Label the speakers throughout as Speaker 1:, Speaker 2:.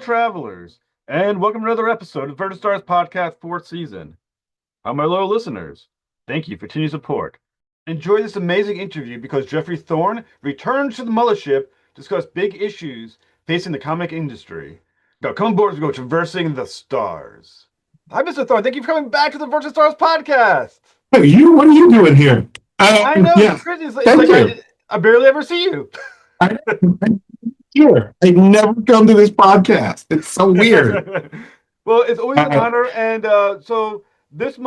Speaker 1: travelers, and welcome to another episode of Vertical Stars Podcast 4th season. I'm my loyal listeners. Thank you for continued support. Enjoy this amazing interview because Geoffrey Thorne returns to the mothership to discuss big issues facing the comic industry. Now, come aboard as we go traversing the stars. Hi, Mr. Thorne. Thank you for coming back to the Vertical Stars Podcast.
Speaker 2: Hey, what are you doing here?
Speaker 1: I know,
Speaker 2: yeah,
Speaker 1: it's crazy. It's like I barely ever see you.
Speaker 2: Here, I never come to this podcast. It's so weird.
Speaker 1: Well, it's always an honor. And so this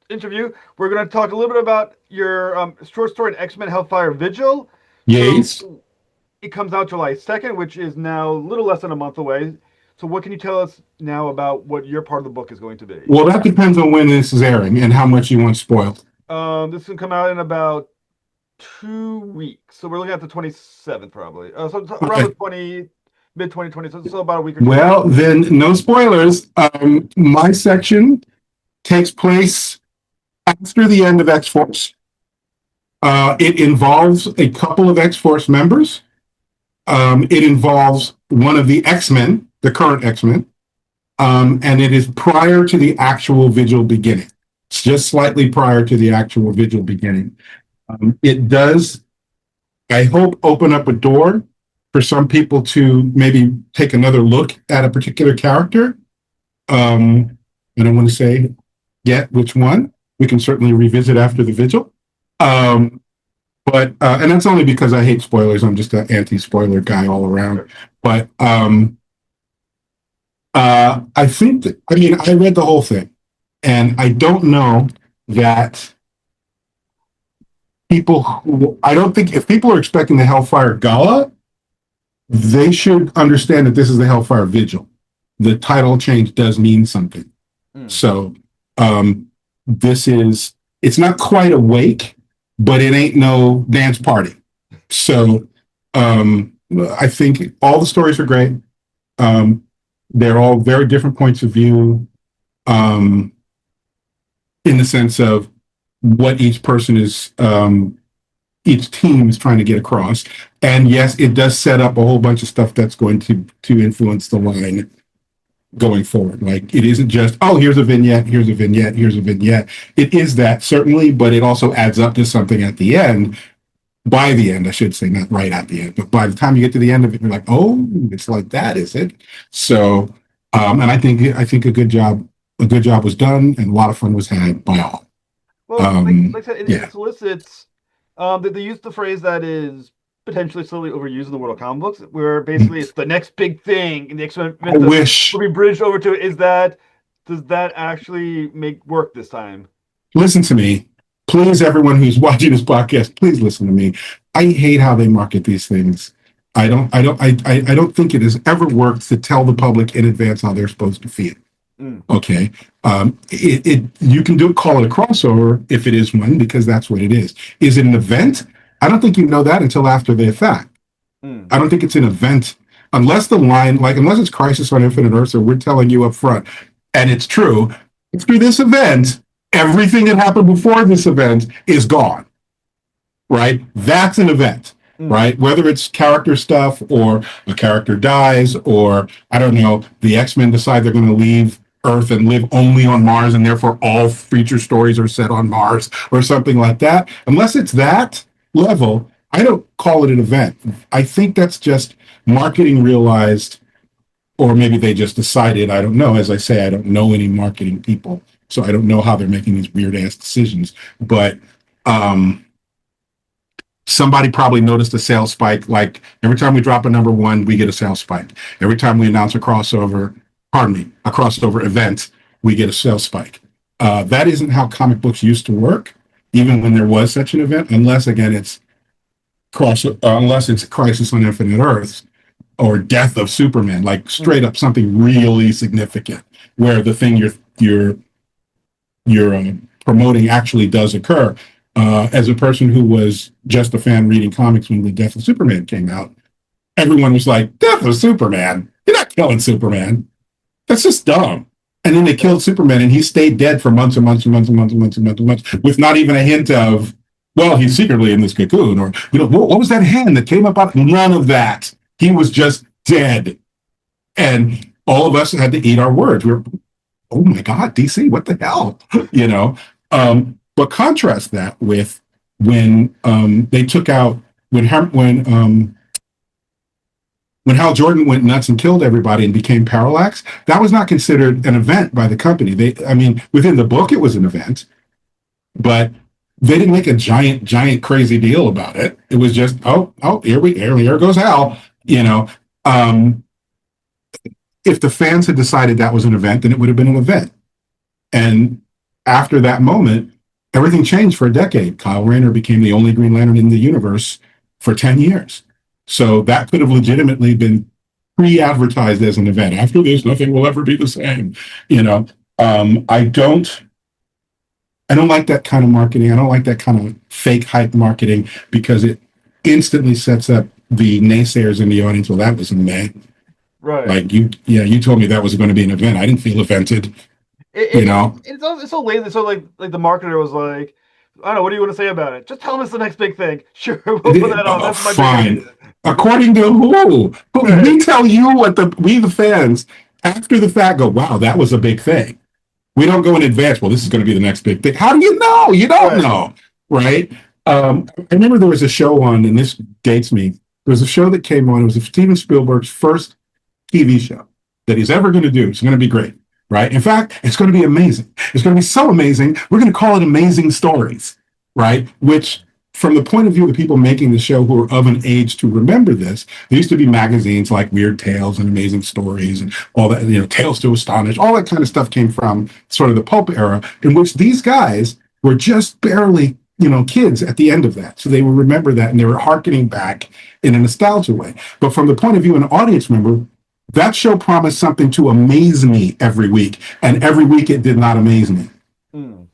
Speaker 1: interview, we're going to talk a little bit about your short story in X-Men Hellfire Vigil.
Speaker 2: Yes.
Speaker 1: So it comes out July 2nd, which is now a little less than a month away. So what can you tell us now about what your part of the book is going to be?
Speaker 2: Well, that depends on when this is airing and how much you want spoiled.
Speaker 1: This will come out in about 2 weeks. So we're looking at the 27th probably. So around the mid-2020, so about a week or two.
Speaker 2: Well, then no spoilers. My section takes place after the end of X-Force. It involves a couple of X-Force members. It involves one of the X-Men, the current X-Men, and it is prior to the actual Vigil beginning. It's just slightly prior to the actual Vigil beginning. It does, I hope, open up a door for some people to maybe take another look at a particular character. I don't want to say yet which one. We can certainly revisit after the Vigil. And that's only because I hate spoilers. I'm just an anti-spoiler guy all around. But I think that, I read the whole thing, and I don't know that I don't think if people are expecting the Hellfire Gala, they should understand that this is the Hellfire Vigil. The title change does mean something. So it's not quite a wake, but it ain't no dance party. So I think all the stories are great. They're all very different points of view in the sense of what each person is, each team is trying to get across. And yes, it does set up a whole bunch of stuff that's going to influence the line going forward. Like, it isn't just, oh, here's a vignette, here's a vignette, here's a vignette. It is that, certainly, but it also adds up to something at the end. By the end, I should say, not right at the end, but by the time you get to the end of it, you're like, oh, it's like that, is it? So, and I think a good job was done, and a lot of fun was had by all.
Speaker 1: Well, like I said, it solicits that they use the phrase that is potentially slowly overused in the world of comic books, where basically it's the next big thing in the X-Men
Speaker 2: I wish
Speaker 1: will be bridged over to it. Does that actually work this time?
Speaker 2: Listen to me. Please, everyone who's watching this podcast, please listen to me. I hate how they market these things. I don't think it has ever worked to tell the public in advance how they're supposed to feel. Okay. You can call it a crossover if it is one, because that's what it is. Is it an event? I don't think you know that until after the fact. I don't think it's an event unless unless it's Crisis on Infinite Earths, or we're telling you up front, and it's true, after this event, everything that happened before this event is gone. Right? That's an event. Right? Whether it's character stuff, or a character dies, or I don't know, the X-Men decide they're going to leave Earth and live only on Mars, and therefore all future stories are set on Mars, or something like that. Unless it's that level, I don't call it an event. I think that's just marketing realized, or maybe they just decided. I don't know. As I say, I don't know any marketing people, so I don't know how they're making these weird ass decisions. But somebody probably noticed a sales spike. Like, every time we drop a number one, we get a sales spike. Every time we announce a crossover event, we get a sales spike. That isn't how comic books used to work, even when there was such an event, unless, again, it's Crisis on Infinite Earths or Death of Superman, like straight up something really significant, where the thing you're promoting actually does occur. As a person who was just a fan reading comics when the Death of Superman came out, everyone was like, Death of Superman? You're not killing Superman. That's just dumb. And then they killed Superman, and he stayed dead for months and months and months and months and months and months and months, with not even a hint of, well, he's secretly in this cocoon, or, what was that hand that came up out? None of that. He was just dead. And all of us had to eat our words. We were, oh my God, DC, what the hell? You know? But contrast that with when they took out, when Hal Jordan went nuts and killed everybody and became Parallax, that was not considered an event by the company. I mean, within the book, it was an event, but they didn't make a giant, crazy deal about it. It was just, here goes Hal. You know, if the fans had decided that was an event, then it would have been an event. And after that moment, everything changed for a decade. Kyle Rayner became the only Green Lantern in the universe for 10 years. So that could have legitimately been pre-advertised as an event. After this, nothing will ever be the same. You know, I don't like that kind of marketing. I don't like that kind of fake hype marketing because it instantly sets up the naysayers in the audience. Well, that was in May.
Speaker 1: Right.
Speaker 2: Like you told me that was going to be an event. I didn't feel offended.
Speaker 1: It's so lazy. So like the marketer was like, I don't know, what do you want to say about it? Just tell them it's the next big thing. Sure, we'll put that on. That's my
Speaker 2: fine. According to who? We tell you what we the fans after the fact go, wow, that was a big thing. We don't go in advance. Well, this is going to be the next big thing. How do you know? You don't know, right? I remember there was a show on, and this dates me. There was a show that came on. It was Steven Spielberg's first TV show that he's ever going to do. It's going to be great, right? In fact, it's going to be amazing. It's going to be so amazing. We're going to call it Amazing Stories, right? Which, from the point of view of the people making the show who are of an age to remember this, there used to be magazines like Weird Tales and Amazing Stories and all that, Tales to Astonish, all that kind of stuff came from sort of the pulp era in which these guys were just barely, kids at the end of that. So they would remember that and they were hearkening back in a nostalgia way. But from the point of view of an audience member, that show promised something to amaze me every week. And every week it did not amaze me.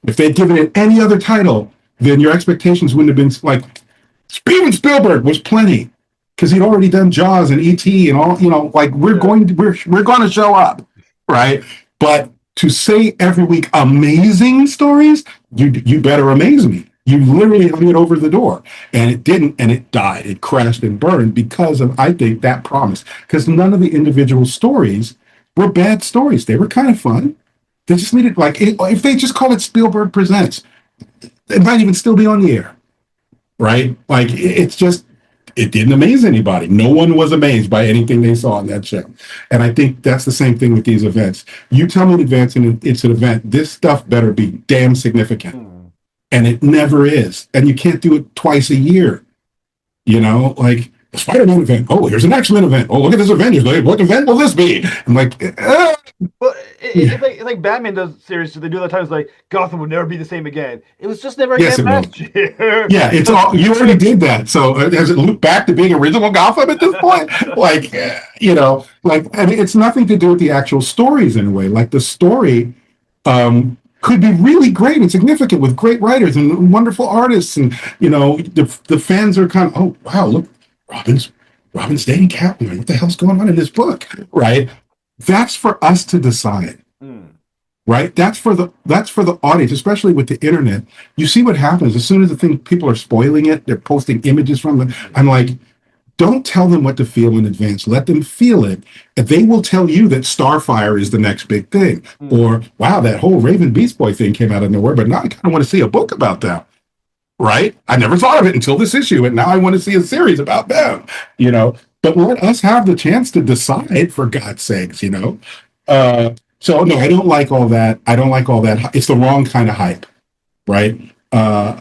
Speaker 2: If they'd given it any other title, then your expectations wouldn't have been like Steven Spielberg was plenty because he'd already done Jaws and E.T. and all, we're going to show up, right? But to say every week amazing stories, you better amaze me. You literally hung it over the door, and it didn't, and it died. It crashed and burned because of, I think, that promise. Because none of the individual stories were bad stories. They were kind of fun. They just needed, if they just call it Spielberg Presents, it might even still be on the air, right? It didn't amaze anybody. No one was amazed by anything they saw on that show. And I think that's the same thing with these events. You tell me in advance and it's an event, this stuff better be damn significant. And it never is. And you can't do it twice a year. Like the Spider-Man event. Oh, here's an X-Men event. Oh, look at this Avengers. What event will this be? I'm like,
Speaker 1: Well, it's like Batman does series. So they do that times like Gotham will never be the same again. It was just never again last year.
Speaker 2: Yeah, it's all you already did that. So has it looped back to being original Gotham at this point? It's nothing to do with the actual stories in a way. Like the story could be really great and significant with great writers and wonderful artists, and the fans are kind of, oh wow, look, Robin's dating Catwoman. What the hell's going on in this book, right? That's for us to decide, right? That's for the audience, especially with the internet. You see what happens as soon as people are spoiling it. They're posting images from them. I'm like, don't tell them what to feel in advance. Let them feel it. And they will tell you that Starfire is the next big thing. Or, wow, that whole Raven Beast Boy thing came out of nowhere, but now I kind of want to see a book about them. Right? I never thought of it until this issue, and now I want to see a series about them. But let us have the chance to decide, for God's sakes, So, no, I don't like all that. I don't like all that. It's the wrong kind of hype, right? I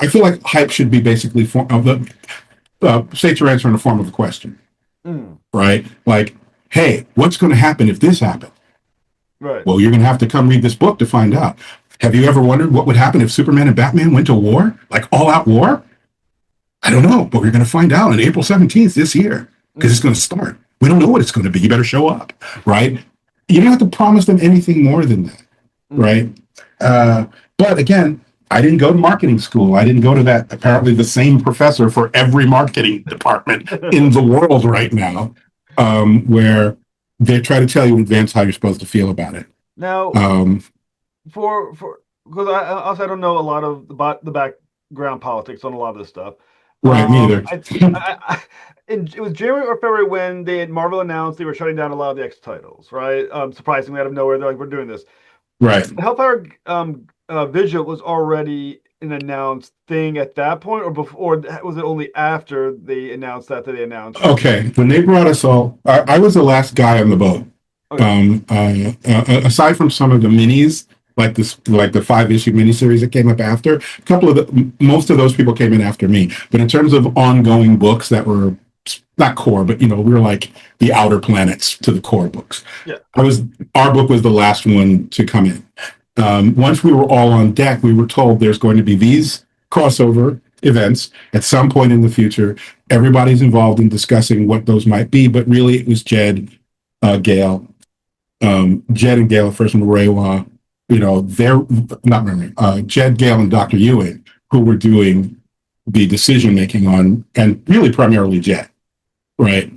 Speaker 2: feel like hype should be basically state your answer in the form of a question, right? Like, hey, what's going to happen if this happened?
Speaker 1: Right.
Speaker 2: Well, you're going to have to come read this book to find out. Have you ever wondered what would happen if Superman and Batman went to war, like all-out war? I don't know, but we're going to find out on April 17th this year because it's going to start. We don't know what it's going to be. You better show up, right? You don't have to promise them anything more than that, right? But again, I didn't go to marketing school. I didn't go to that, apparently the same professor for every marketing department in the world right now, where they try to tell you in advance how you're supposed to feel about it.
Speaker 1: Now, because I don't know a lot of the background politics on a lot of this stuff.
Speaker 2: Right, me either.
Speaker 1: it was January or February when Marvel announced they were shutting down a lot of the X titles, right? Surprisingly, out of nowhere, they're like, "We're doing this."
Speaker 2: Right.
Speaker 1: The Hellfire Vigil was already an announced thing at that point, or before? Was it only after they announced that they announced?
Speaker 2: Okay. When they brought us all, I was the last guy on the boat.
Speaker 1: Okay.
Speaker 2: Aside from some of the minis, like the 5 issue miniseries that came up after, most of those people came in after me. But in terms of ongoing books that were not core, but we were like the outer planets to the core books.
Speaker 1: Yeah.
Speaker 2: Our book was the last one to come in. Once we were all on deck, we were told there's going to be these crossover events at some point in the future. Everybody's involved in discussing what those might be, but really it was Gail, Jed and Gail first from Rewa, they're not Mary, Jed, Gail, and Dr. Ewing, who were doing the decision making on, and really primarily Jed, right?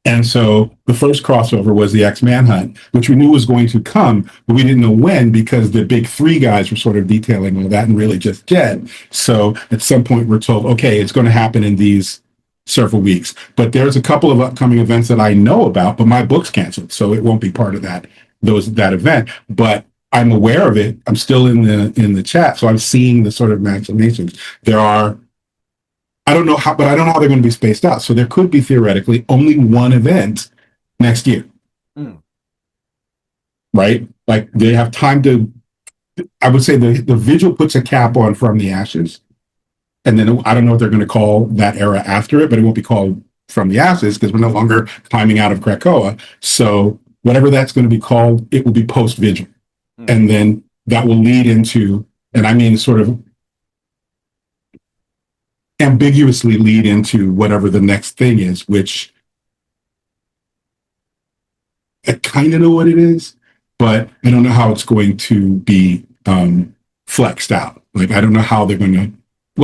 Speaker 2: And so the first crossover was the X Manhunt, which we knew was going to come, but we didn't know when because the big three guys were sort of detailing all that and really just Jed. So at some point we're told, okay, it's going to happen in these several weeks. But there's a couple of upcoming events that I know about, but my book's canceled, so it won't be part of that event. But I'm aware of it. I'm still in the chat, so I'm seeing the sort of machinations. I don't know how they're going to be spaced out. So there could be theoretically only one event next year, right? Like they have time to. I would say the vigil puts a cap on From the Ashes, and then I don't know what they're going to call that era after it, but it won't be called From the Ashes because we're no longer climbing out of Krakoa. So whatever that's going to be called, it will be post vigil, and then that will lead into, and I mean sort of ambiguously lead into whatever the next thing is, which I kind of know what it is, but I don't know how it's going to be flexed out. Like, I don't know how they're going to,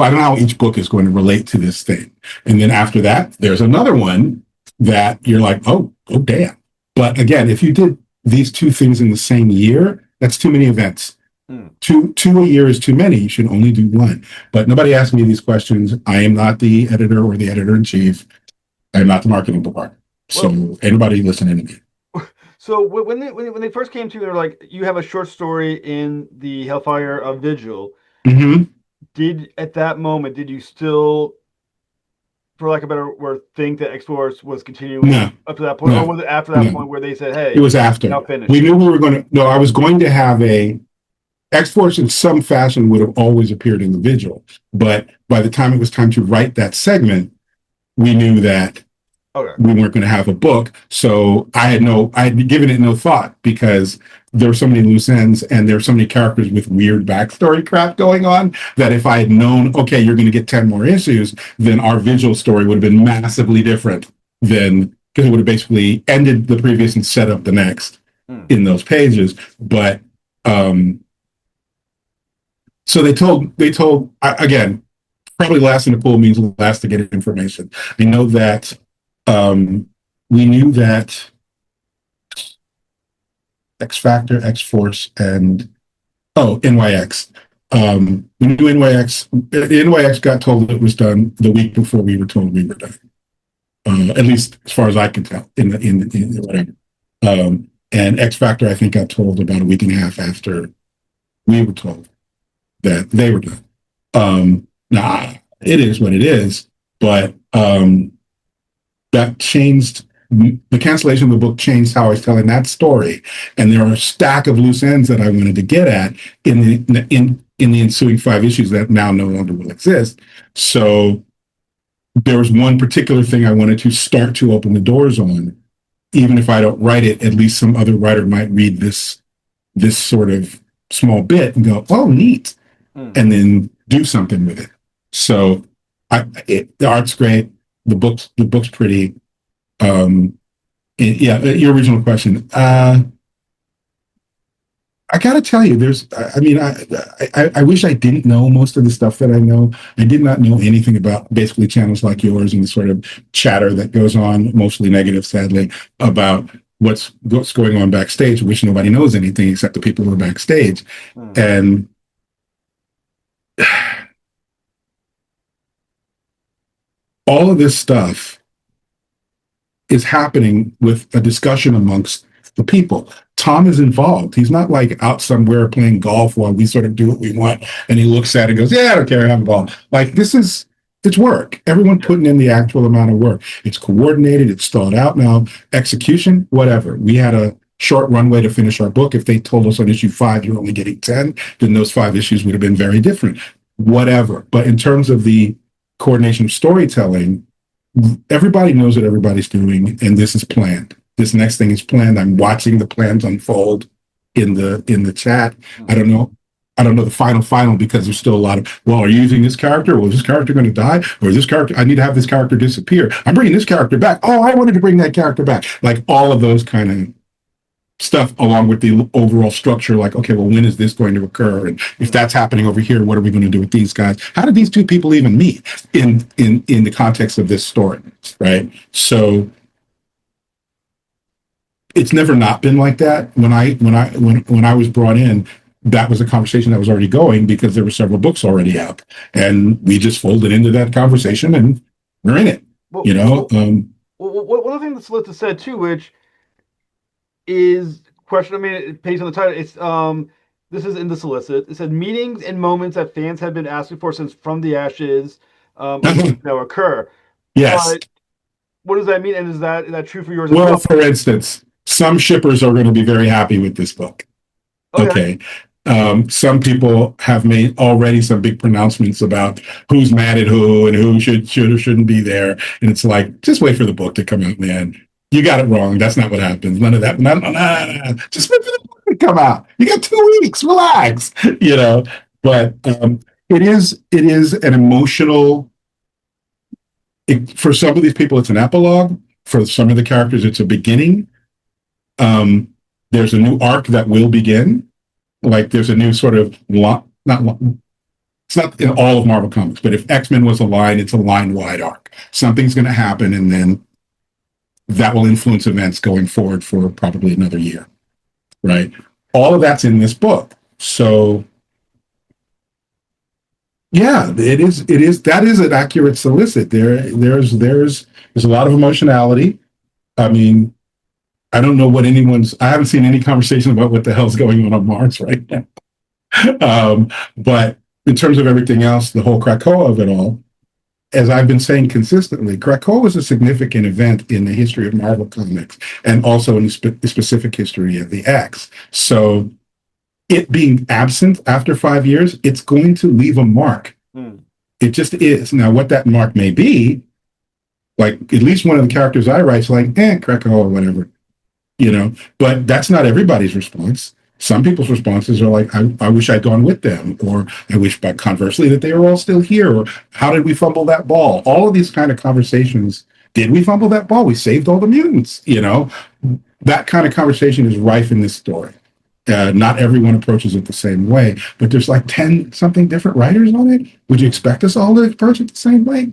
Speaker 2: I don't know how each book is going to relate to this thing. And then after that, there's another one that you're like, oh damn. But again, if you did these two things in the same year, that's too many events. Two a year is too many. You should only do one. But nobody asked me these questions. I am not the editor or the editor-in-chief. I am not the marketing department. So anybody listening to me.
Speaker 1: So when they first came to you, they're like, you have a short story in the Hellfire of Vigil.
Speaker 2: Mm-hmm.
Speaker 1: At that moment, did you still, for lack of a better word, think that X-Force was continuing up to that point? Or was it after that point where they said, hey,
Speaker 2: it was after.
Speaker 1: Now finish?
Speaker 2: We knew we were going to, no, I was going to have X-Force in some fashion would have always appeared in the Vigil. But by the time it was time to write that segment, we knew that we weren't going to have a book. So I had given it no thought because there were so many loose ends and there were so many characters with weird backstory crap going on that if I had known, okay, you're going to get 10 more issues, then our Vigil story would have been massively different than, because it would have basically ended the previous and set up the next in those pages. But, so they told again, probably last in the pool means last to get information. I know that we knew that X Factor, X Force, and NYX. We knew NYX got told it was done the week before we were told we were done. At least as far as I can tell in whatever. And X Factor, I think, got told about a week and a half after we were told that they were done. It is what it is, but that changed, the cancellation of the book changed how I was telling that story. And there are a stack of loose ends that I wanted to get at in the ensuing 5 issues that now no longer will exist. So there was one particular thing I wanted to start to open the doors on. Even if I don't write it, at least some other writer might read this sort of small bit and go, oh, neat. And then do something with it. So the art's great. The book's pretty. Your original question. I gotta tell you, I wish I didn't know most of the stuff that I know. I did not know anything about basically channels like yours and the sort of chatter that goes on, mostly negative, sadly, about what's going on backstage. I wish nobody knows anything except the people who are backstage. And all of this stuff is happening with a discussion amongst the people. Tom is involved. He's not like out somewhere playing golf while we sort of do what we want. And he looks at it and goes, yeah, I don't care, I'm involved. Like it's work. Everyone putting in the actual amount of work. It's coordinated. It's thought out now. Execution, whatever. We had a short runway to finish our book. If they told us on issue 5, you're only getting 10, then those 5 issues would have been very different. Whatever. But in terms of the coordination of storytelling, everybody knows what everybody's doing, and this is planned. This next thing is planned. I'm watching the plans unfold in the chat. I don't know the final because there's still a lot of, well, are you using this character? Well, is this character going to die? Or is this character, I need to have this character disappear. I'm bringing this character back. Oh, I wanted to bring that character back. Like all of those kind of stuff along with the overall structure, like, okay, well, when is this going to occur? And if that's happening over here, what are we going to do with these guys? How did these two people even meet in the context of this story, right? So it's never not been like that. When I was brought in, that was a conversation that was already going because there were several books already out, and we just folded into that conversation and we're in it.
Speaker 1: Well, one of the things that Solita said too, which is question. I mean, it pays on the title. It's this is in the solicit. It said meetings and moments that fans have been asking for since From the Ashes now occur.
Speaker 2: Yes.
Speaker 1: But what does that mean? And is that true for yours?
Speaker 2: Well, for instance, some shippers are going to be very happy with this book. Okay. Some people have made already some big pronouncements about who's mad at who and who should or shouldn't be there. And it's like, just wait for the book to come out, man. You got it wrong. That's not what happens. None of that. No. Just wait for the book to come out. You got 2 weeks. Relax. But it is an emotional. For some of these people, it's an epilogue. For some of the characters, it's a beginning. There's a new arc that will begin. Like there's a new sort of it's not in all of Marvel Comics, but if X-Men was a line, it's a line-wide arc. Something's going to happen, and then that will influence events going forward for probably another year, right? All of that's in this book. So, yeah, it is. That is an accurate solicit. There's a lot of emotionality. I mean, I don't know what I haven't seen any conversation about what the hell's going on Mars right now. But in terms of everything else, the whole Krakoa of it all, as I've been saying consistently, Krakoa was a significant event in the history of Marvel Comics and also in the specific history of the X. So it being absent after 5 years, it's going to leave a mark. It just is. Now, what that mark may be, like at least one of the characters I write is like, Krakoa or whatever. But that's not everybody's response. Some people's responses are like, I wish I'd gone with them, or I wish, but conversely, that they were all still here, or how did we fumble that ball? All of these kind of conversations. Did we fumble that ball? We saved all the mutants. That kind of conversation is rife in this story. Not everyone approaches it the same way, but there's like 10 something different writers on it. Would you expect us all to approach it the same way?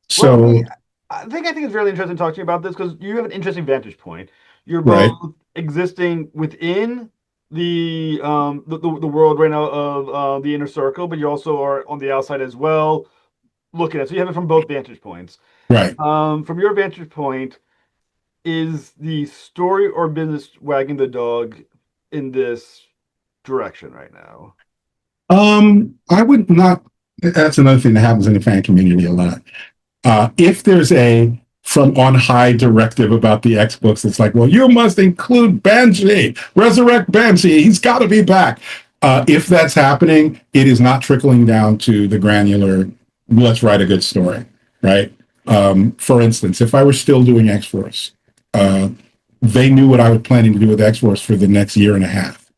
Speaker 2: So.
Speaker 1: Well, I think it's really interesting to talk to you about this because you have an interesting vantage point. You're both existing within the world right now of the inner circle, but you also are on the outside as well, looking at it. So you have it from both vantage points.
Speaker 2: Right.
Speaker 1: From your vantage point, is the story or business wagging the dog in this direction right now?
Speaker 2: I would not. That's another thing that happens in the fan community a lot. If there's a from on high directive about the X books, it's like, well, you must include Banshee, resurrect Banshee. He's got to be back. If that's happening, it is not trickling down to the granular, let's write a good story, right? For instance, if I were still doing X-Force, they knew what I was planning to do with X-Force for the next year and a half,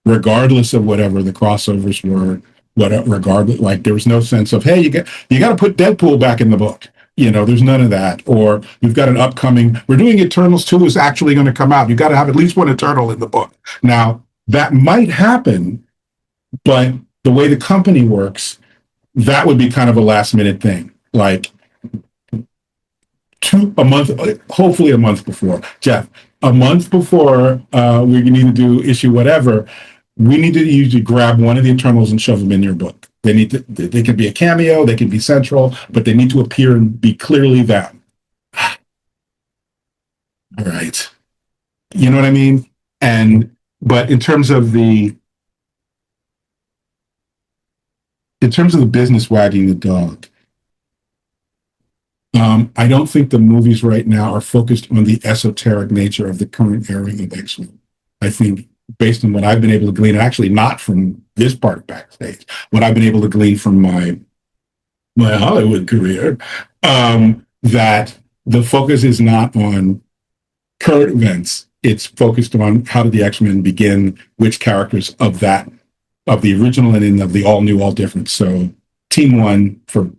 Speaker 2: regardless of whatever the crossovers were. Regardless, like there was no sense of, hey, you got to put Deadpool back in the book. There's none of that. Or we've got an upcoming, we're doing Eternals 2 is actually going to come out. You got to have at least one Eternal in the book. Now, that might happen, but the way the company works, that would be kind of a last minute thing. Like hopefully a month before. Jeff, a month before we need to do issue whatever, we need to usually grab one of the Eternals and shove them in your book. They can be a cameo, they can be central, but they need to appear and be clearly them. All right. You know what I mean? But in terms of the business wagging the dog, I don't think the movies right now are focused on the esoteric nature of the current era of X-Men. I think based on what I've been able to glean, and actually not from this part of backstage, what I've been able to glean from my Hollywood career, that the focus is not on current events. It's focused on how did the X-Men begin, which characters of the original and of the all new, all different. So Team One for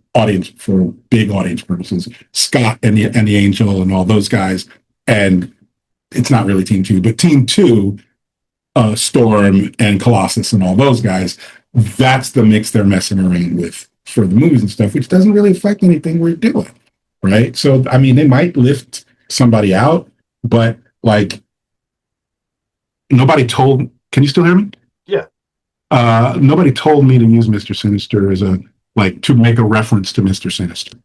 Speaker 2: big audience purposes, Scott and the Angel and all those guys, and it's not really Team Two, but Team Two, Storm and Colossus and all those guys. That's the mix they're messing around with for the movies and stuff, which doesn't really affect anything we're doing, right? So I mean, they might lift somebody out, but like nobody told. Can you still hear me?
Speaker 1: Yeah.
Speaker 2: Nobody told me to use Mr. Sinister to make a reference to Mr. Sinister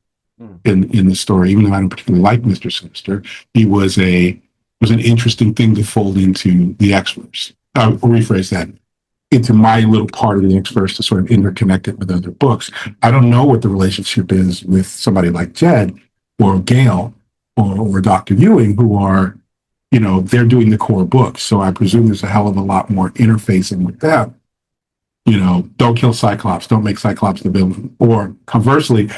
Speaker 2: in the story, even though I don't particularly like Mr. Sinister. He was an interesting thing to fold into the X-Verse. I'll rephrase that, into my little part of the X-Verse to sort of interconnect it with other books. I don't know what the relationship is with somebody like Jed or Gale or Dr. Ewing, who are, they're doing the core books. So I presume there's a hell of a lot more interfacing with them. Don't kill Cyclops, don't make Cyclops the villain. Or conversely,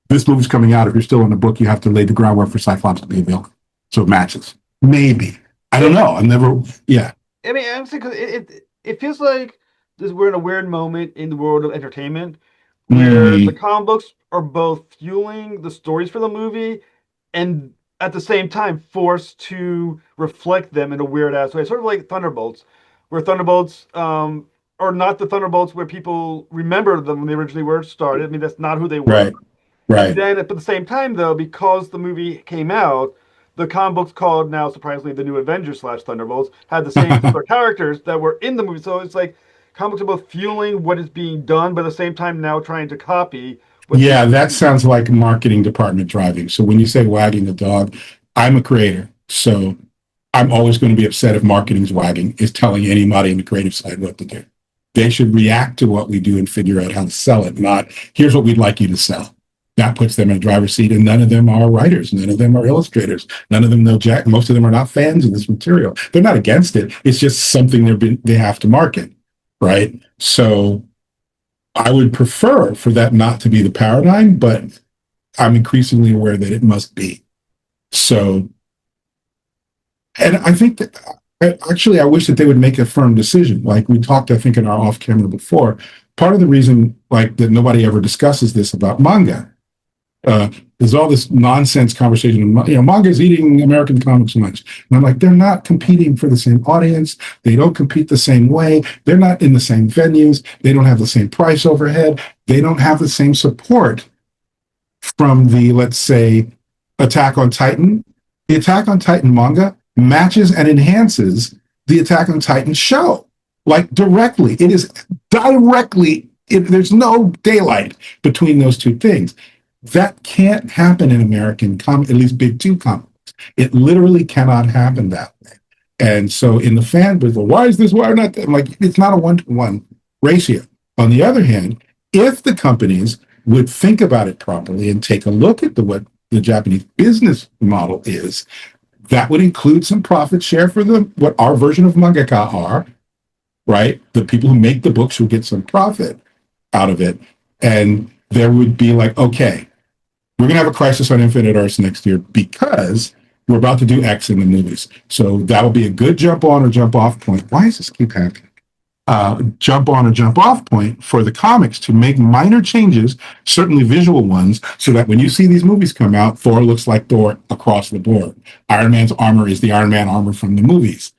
Speaker 2: this movie's coming out. If you're still in the book, you have to lay the groundwork for Cyclops to be a villain. So it matches. Maybe. I don't know.
Speaker 1: I mean, honestly, because it feels like we're in a weird moment in the world of entertainment where the comic books are both fueling the stories for the movie and at the same time forced to reflect them in a weird ass way. Sort of like Thunderbolts, where Thunderbolts are not the Thunderbolts where people remember them when they originally were started. I mean, that's not who they were.
Speaker 2: Right.
Speaker 1: And then at the same time, though, because the movie came out, the comic books called now, surprisingly, the New Avengers / Thunderbolts had the same sort of characters that were in the movie. So it's like comics are both fueling what is being done, but at the same time now trying to copy.
Speaker 2: That sounds like marketing department driving. So when you say wagging the dog, I'm a creator. So I'm always going to be upset if marketing's wagging, is telling anybody in the creative side what to do. They should react to what we do and figure out how to sell it, not here's what we'd like you to sell. That puts them in a driver's seat, and none of them are writers. None of them are illustrators. None of them know Jack. Most of them are not fans of this material. They're not against it. It's just something they have to market, right? So I would prefer for that not to be the paradigm, but I'm increasingly aware that it must be. So, and I think that I wish that they would make a firm decision. Like we talked, I think, in our off camera before. Part of the reason, that nobody ever discusses this about manga. There's all this nonsense conversation. Manga's eating American comics lunch. And I'm like, they're not competing for the same audience. They don't compete the same way. They're not in the same venues. They don't have the same price overhead. They don't have the same support from the, let's say, Attack on Titan. The Attack on Titan manga matches and enhances the Attack on Titan show. Like directly. It is directly, there's no daylight between those two things. That can't happen in American at least big two comics. It literally cannot happen that way. And so in the fan base, well, why is this? Why not that? I'm like, it's not a 1-to-1 ratio. On the other hand, if the companies would think about it properly and take a look at what the Japanese business model is, that would include some profit share for what our version of mangaka are, right? The people who make the books will get some profit out of it. And there would be like, okay, we're going to have a Crisis on Infinite Earths next year because we're about to do X in the movies. So that'll be a good jump on or jump off point. Why does this keep happening? Jump on or jump off point for the comics to make minor changes, certainly visual ones, so that when you see these movies come out, Thor looks like Thor across the board. Iron Man's armor is the Iron Man armor from the movies,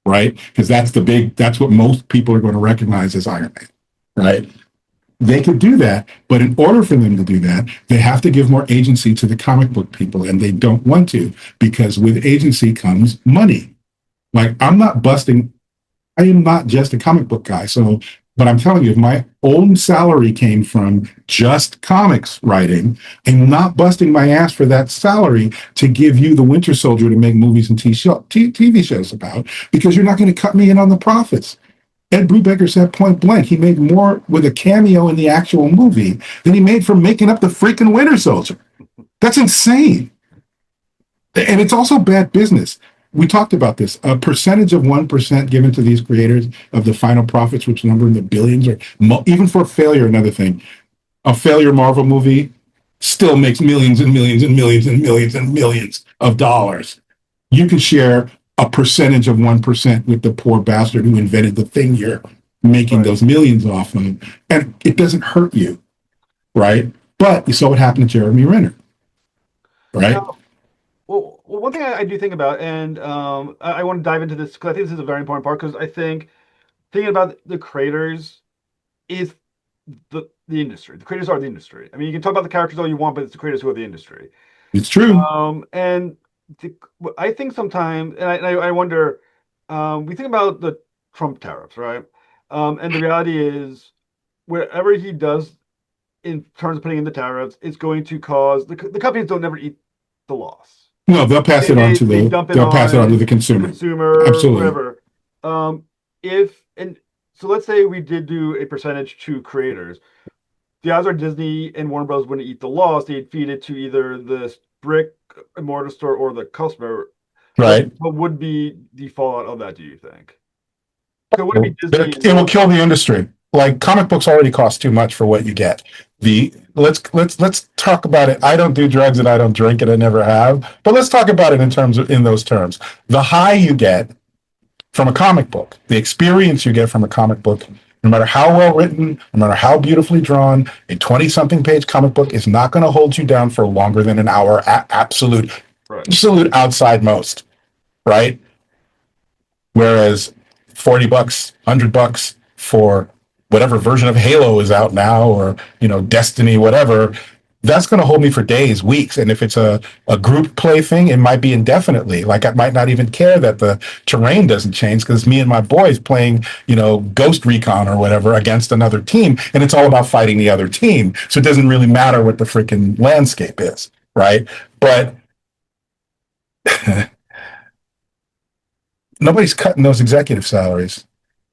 Speaker 2: right? Because that's what most people are going to recognize as Iron Man, right? They could do that, but in order for them to do that, they have to give more agency to the comic book people, and they don't want to, because with agency comes money. Like, I am not just a comic book guy, so But I'm telling you, if my own salary came from just comics writing and not busting my ass for that salary to give you the Winter Soldier to make movies and TV shows about, because you're not going to cut me in on the profits. Ed Brubaker said point blank, he made more with a cameo in the actual movie than he made from making up the freaking Winter Soldier. That's insane. And it's also bad business. We talked about this. A percentage of 1% given to these creators of the final profits, which number in the billions, or even for failure, another thing. A failure Marvel movie still makes millions and millions and millions and millions and millions of dollars. You can share a percentage of 1% with the poor bastard who invented the thing you're making those millions off of. And it doesn't hurt you, right? But you saw what happened to Jeremy Renner, right?
Speaker 1: Now, well, one thing I do think about, and I want to dive into this because I think this is a very important part, because I think thinking about the creators is the industry. The creators are the industry. I mean, you can talk about the characters all you want, but it's the creators who are the industry.
Speaker 2: It's true.
Speaker 1: And I think sometimes, and I wonder, we think about the Trump tariffs, right? And the reality is, wherever he does in terms of putting in the tariffs, it's going to cause the companies don't never eat the loss.
Speaker 2: No, they'll pass it on to the consumer. Absolutely.
Speaker 1: Whatever. If and so, let's say we did do a percentage to creators. The odds are Disney and Warner Bros. Wouldn't eat the loss; they'd feed it to either the brick and mortar store or the customer.
Speaker 2: Right.
Speaker 1: What would be the fallout of that? Do you think? So would it be Disney?
Speaker 2: It will kill the industry. Like, comic books already cost too much for what you get. Let's talk about it. I don't do drugs and I don't drink it. I never have. But let's talk about it in those terms. The high you get from a comic book, the experience you get from a comic book, no matter how well written, no matter how beautifully drawn, a 20-something page comic book is not going to hold you down for longer than an hour at absolute outside most, right? Whereas $40, $100 for whatever version of Halo is out now, or, Destiny, whatever, that's going to hold me for days, weeks. And if it's a group play thing, it might be indefinitely. Like, I might not even care that the terrain doesn't change, because me and my boys playing, Ghost Recon or whatever against another team, and it's all about fighting the other team. So it doesn't really matter what the freaking landscape is, right? But nobody's cutting those executive salaries.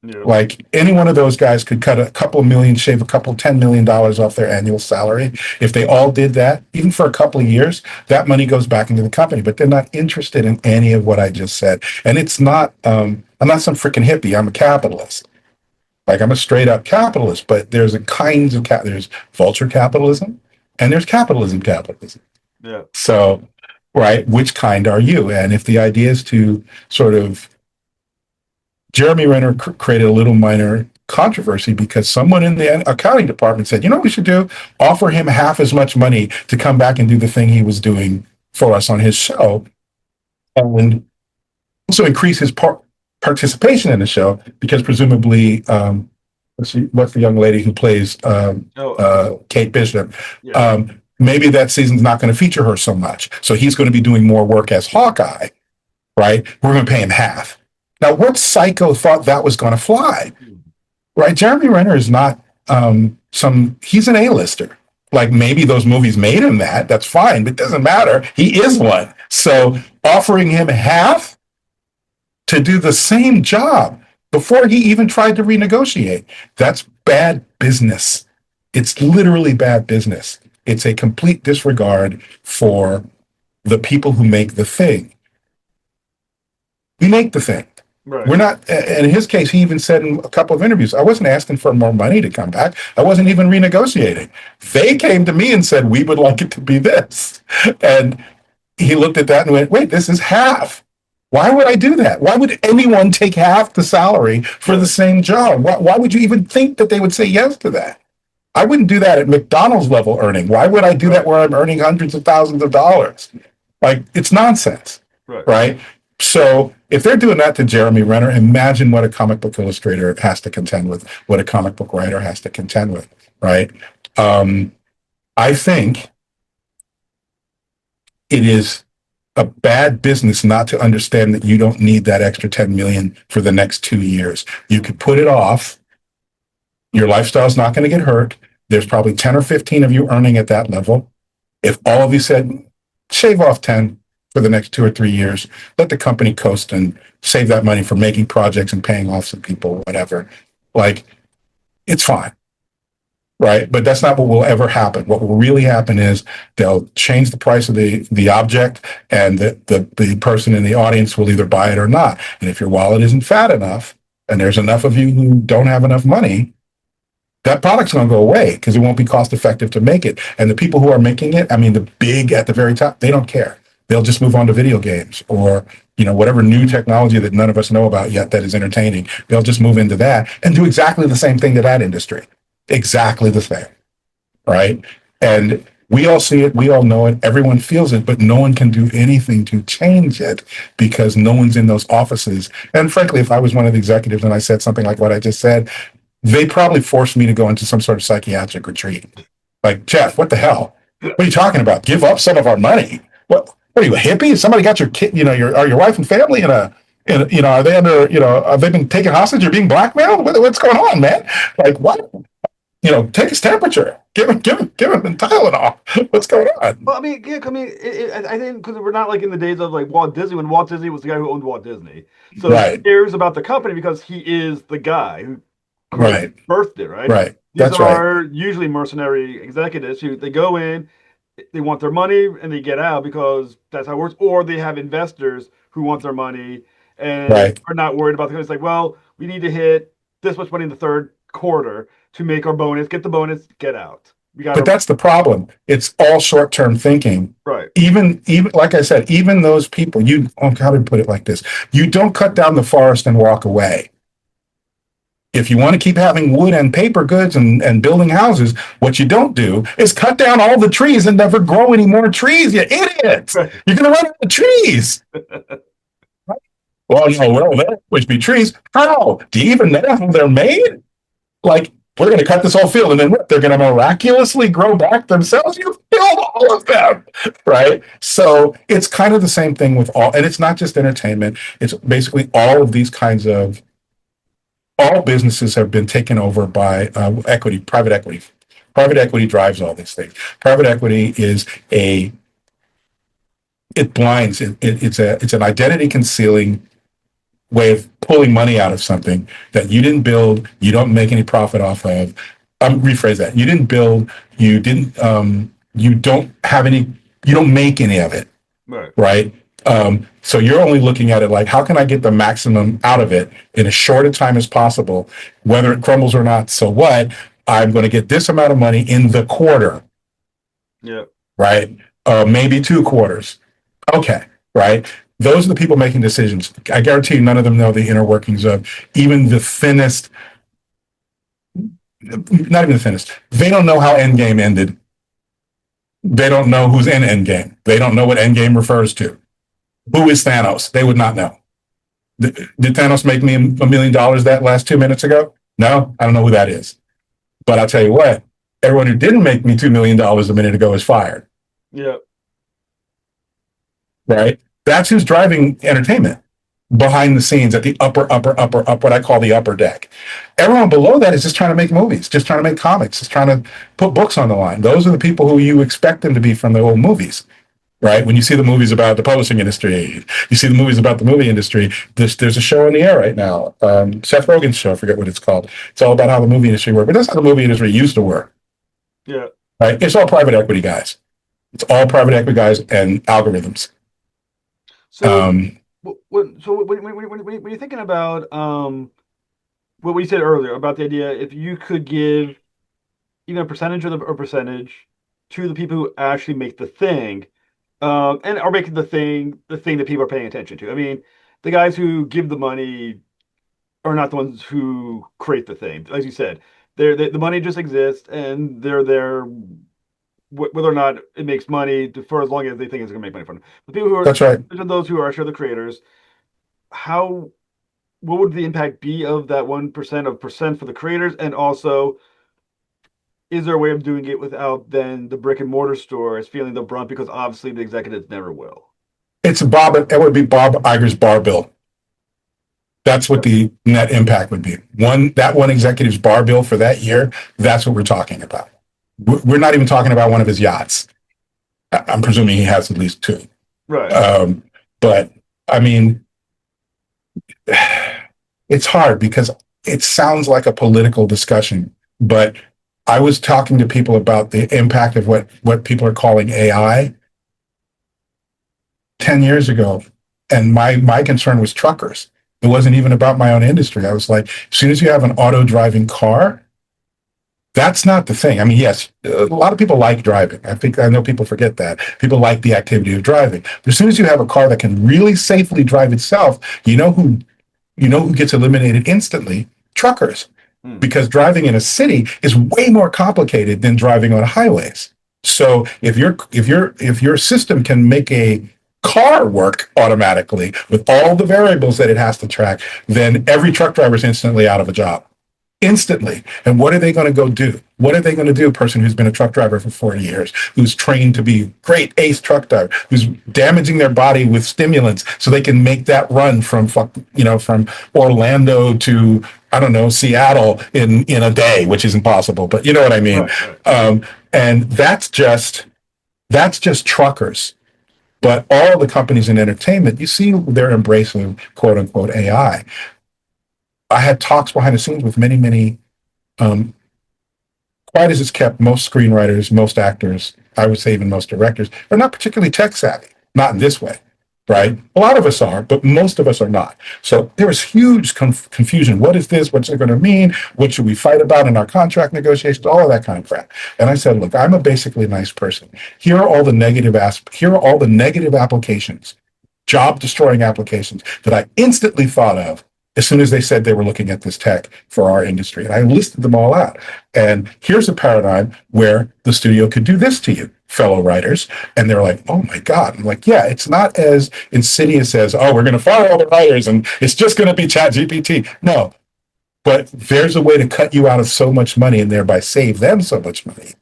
Speaker 2: Yeah. Like, any one of those guys could cut a couple of million, shave a couple $10 million off their annual salary. If they all did that, even for a couple of years, that money goes back into the company. But they're not interested in any of what I just said. And it's not, I'm not some freaking hippie. I'm a capitalist. Like, I'm a straight up capitalist. But there's there's vulture capitalism and there's capitalism.
Speaker 1: Yeah.
Speaker 2: So, right, which kind are you? And if the idea is to sort of, Jeremy Renner created a little minor controversy because someone in the accounting department said, what we should do? Offer him half as much money to come back and do the thing he was doing for us on his show, and also increase his participation in the show, because presumably, what's the young lady who plays Kate Bishop? Yeah. Maybe that season's not going to feature her so much. So he's going to be doing more work as Hawkeye, right? We're going to pay him half. Now, what psycho thought that was going to fly, right? Jeremy Renner is not he's an A-lister. Like, maybe those movies made him that. That's fine, but it doesn't matter. He is one. So offering him half to do the same job before he even tried to renegotiate, that's bad business. It's literally bad business. It's a complete disregard for the people who make the thing. We make the thing. Right. We're not, and in his case, he even said in a couple of interviews, I wasn't asking for more money to come back. I wasn't even renegotiating. They came to me and said, we would like it to be this. And he looked at that and went, wait, this is half. Why would I do that? Why would anyone take half the salary for the same job? Why would you even think that they would say yes to that? I wouldn't do that at McDonald's level earning. Why would I do that where I'm earning hundreds of thousands of dollars? Like, it's nonsense, right? So if they're doing that to Jeremy Renner, imagine what a comic book illustrator has to contend with, what a comic book writer has to contend with, right? I think it is a bad business not to understand that you don't need that extra $10 million for the next 2 years. You could put it off Your lifestyle is not going to get hurt. There's probably 10 or 15 of you earning at that level. If all of you said, shave off 10 for the next 2 or 3 years, let the company coast and save that money for making projects and paying off some people, whatever, like, it's fine. Right. But that's not what will ever happen. What will really happen is they'll change the price of the object, and the person in the audience will either buy it or not. And if your wallet isn't fat enough and there's enough of you who don't have enough money, that product's going to go away because it won't be cost effective to make it. And the people who are making it, I mean, the big at the very top, they don't care. They'll just move on to video games or, whatever new technology that none of us know about yet that is entertaining. They'll just move into that and do exactly the same thing to that industry. Exactly the same. Right. And we all see it. We all know it. Everyone feels it, but no one can do anything to change it because no one's in those offices. And frankly, if I was one of the executives and I said something like what I just said, they probably forced me to go into some sort of psychiatric retreat. Like, Jeff, what the hell? What are you talking about? Give up some of our money? What are you, a hippie? Somebody got your kid, your wife and family are they under, have they been taken hostage or being blackmailed? What's going on, man? Like, what? Take his temperature. Give him Tylenol. What's going on?
Speaker 1: Well, I mean, yeah, I think because we're not like in the days of like Walt Disney, when Walt Disney was the guy who owned Walt Disney. So
Speaker 2: right.
Speaker 1: He cares about the company because he is the guy who
Speaker 2: right.
Speaker 1: birthed it, right?
Speaker 2: Right.
Speaker 1: These are usually mercenary executives who they go in, they want their money, and they get out because that's how it works. Or they have investors who want their money and are not worried about the company. It's like, well, we need to hit this much money in the third quarter to make our bonus, get the bonus, get out.
Speaker 2: But that's the problem. It's all short-term thinking.
Speaker 1: Right.
Speaker 2: Even like I said, even those people, how to put it like this, you don't cut down the forest and walk away. If you want to keep having wood and paper goods and building houses, what you don't do is cut down all the trees and never grow any more trees, you idiots. Right. You're going to run out of trees. Well, there would be trees. How? Do you even know how they're made? Like, we're going to cut this whole field, and then they're going to miraculously grow back themselves. You killed all of them, right? So it's kind of the same thing with and it's not just entertainment. It's basically all of these kinds of, all businesses have been taken over by private equity. Private equity drives all these things. Private equity is it blinds. It's an identity concealing way of pulling money out of something that you didn't build, you don't make any profit off of. Rephrase that. You didn't build, you don't make any of it. Right? So you're only looking at it like, how can I get the maximum out of it in as short a time as possible? Whether it crumbles or not, so what? I'm going to get this amount of money in the quarter.
Speaker 1: Yeah.
Speaker 2: Right? Maybe 2 quarters. Okay. Right? Those are the people making decisions. I guarantee you none of them know the inner workings of even the thinnest, not even the thinnest. They don't know how Endgame ended. They don't know who's in Endgame. They don't know what Endgame refers to. Who is Thanos? They would not know. Did Thanos make me $1 million that last 2 minutes ago? No, I don't know who that is. But I'll tell you what, everyone who didn't make me $2 million a minute ago is fired.
Speaker 1: Yeah.
Speaker 2: Right? That's who's driving entertainment behind the scenes at the upper, what I call the upper deck. Everyone below that is just trying to make movies, just trying to make comics, just trying to put books on the line. Those are the people who you expect them to be from the old movies. Right? When you see the movies about the publishing industry, you see the movies about the movie industry. There's a show on the air right now, Seth Rogen's show, I forget what it's called. It's all about how the movie industry works, but that's how the movie industry used to work.
Speaker 1: Yeah.
Speaker 2: Right? It's all private equity guys. It's all private equity guys and algorithms.
Speaker 1: So, when you're thinking about what we said earlier about the idea, if you could give even a percentage to the people who actually make the thing, and are making the thing that people are paying attention to. I mean, the guys who give the money are not the ones who create the thing. As you said, the money just exists, and they're there whether or not it makes money for as long as they think it's going to make money from it. The people who are,
Speaker 2: that's right.
Speaker 1: Those who are actually the creators, what would the impact be of that 1% of percent for the creators, and also, is there a way of doing it without then the brick and mortar stores feeling the brunt, because obviously the executives never will?
Speaker 2: It would be Bob Iger's bar bill. That's what the net impact would be. That one executive's bar bill for that year, that's what we're talking about. We're not even talking about one of his yachts. I'm presuming he has at least two.
Speaker 1: Right.
Speaker 2: But I mean, it's hard because it sounds like a political discussion, but I was talking to people about the impact of what people are calling AI 10 years ago. And my concern was truckers. It wasn't even about my own industry. I was like, as soon as you have an auto driving car, that's not the thing. I mean, yes, a lot of people like driving. I know people forget that. People like the activity of driving. But as soon as you have a car that can really safely drive itself, you know who gets eliminated instantly? Truckers. Because driving in a city is way more complicated than driving on highways. So if your system can make a car work automatically with all the variables that it has to track, then every truck driver is instantly out of a job. Instantly. And what are they going to go do? What are they going to do? A person who's been a truck driver for 40 years, who's trained to be great ace truck driver, who's damaging their body with stimulants so they can make that run from Orlando to, I don't know, Seattle in a day, which is impossible, but you know what I mean? Right. And that's just truckers. But all the companies in entertainment, you see they're embracing quote unquote AI. I had talks behind the scenes with many, quiet as it's kept, most screenwriters, most actors, I would say even most directors, are not particularly tech savvy, not in this way, right? A lot of us are, but most of us are not. So there was huge confusion. What is this? What's it going to mean? What should we fight about in our contract negotiations? All of that kind of crap. And I said, look, I'm a basically nice person. Here are all the negative applications, job-destroying applications that I instantly thought of as soon as they said they were looking at this tech for our industry. And I listed them all out. And here's a paradigm where the studio could do this to you, fellow writers. And they're like, oh my God. I'm like, yeah, it's not as insidious as, oh, we're going to fire all the writers and it's just going to be ChatGPT. No, but there's a way to cut you out of so much money and thereby save them so much money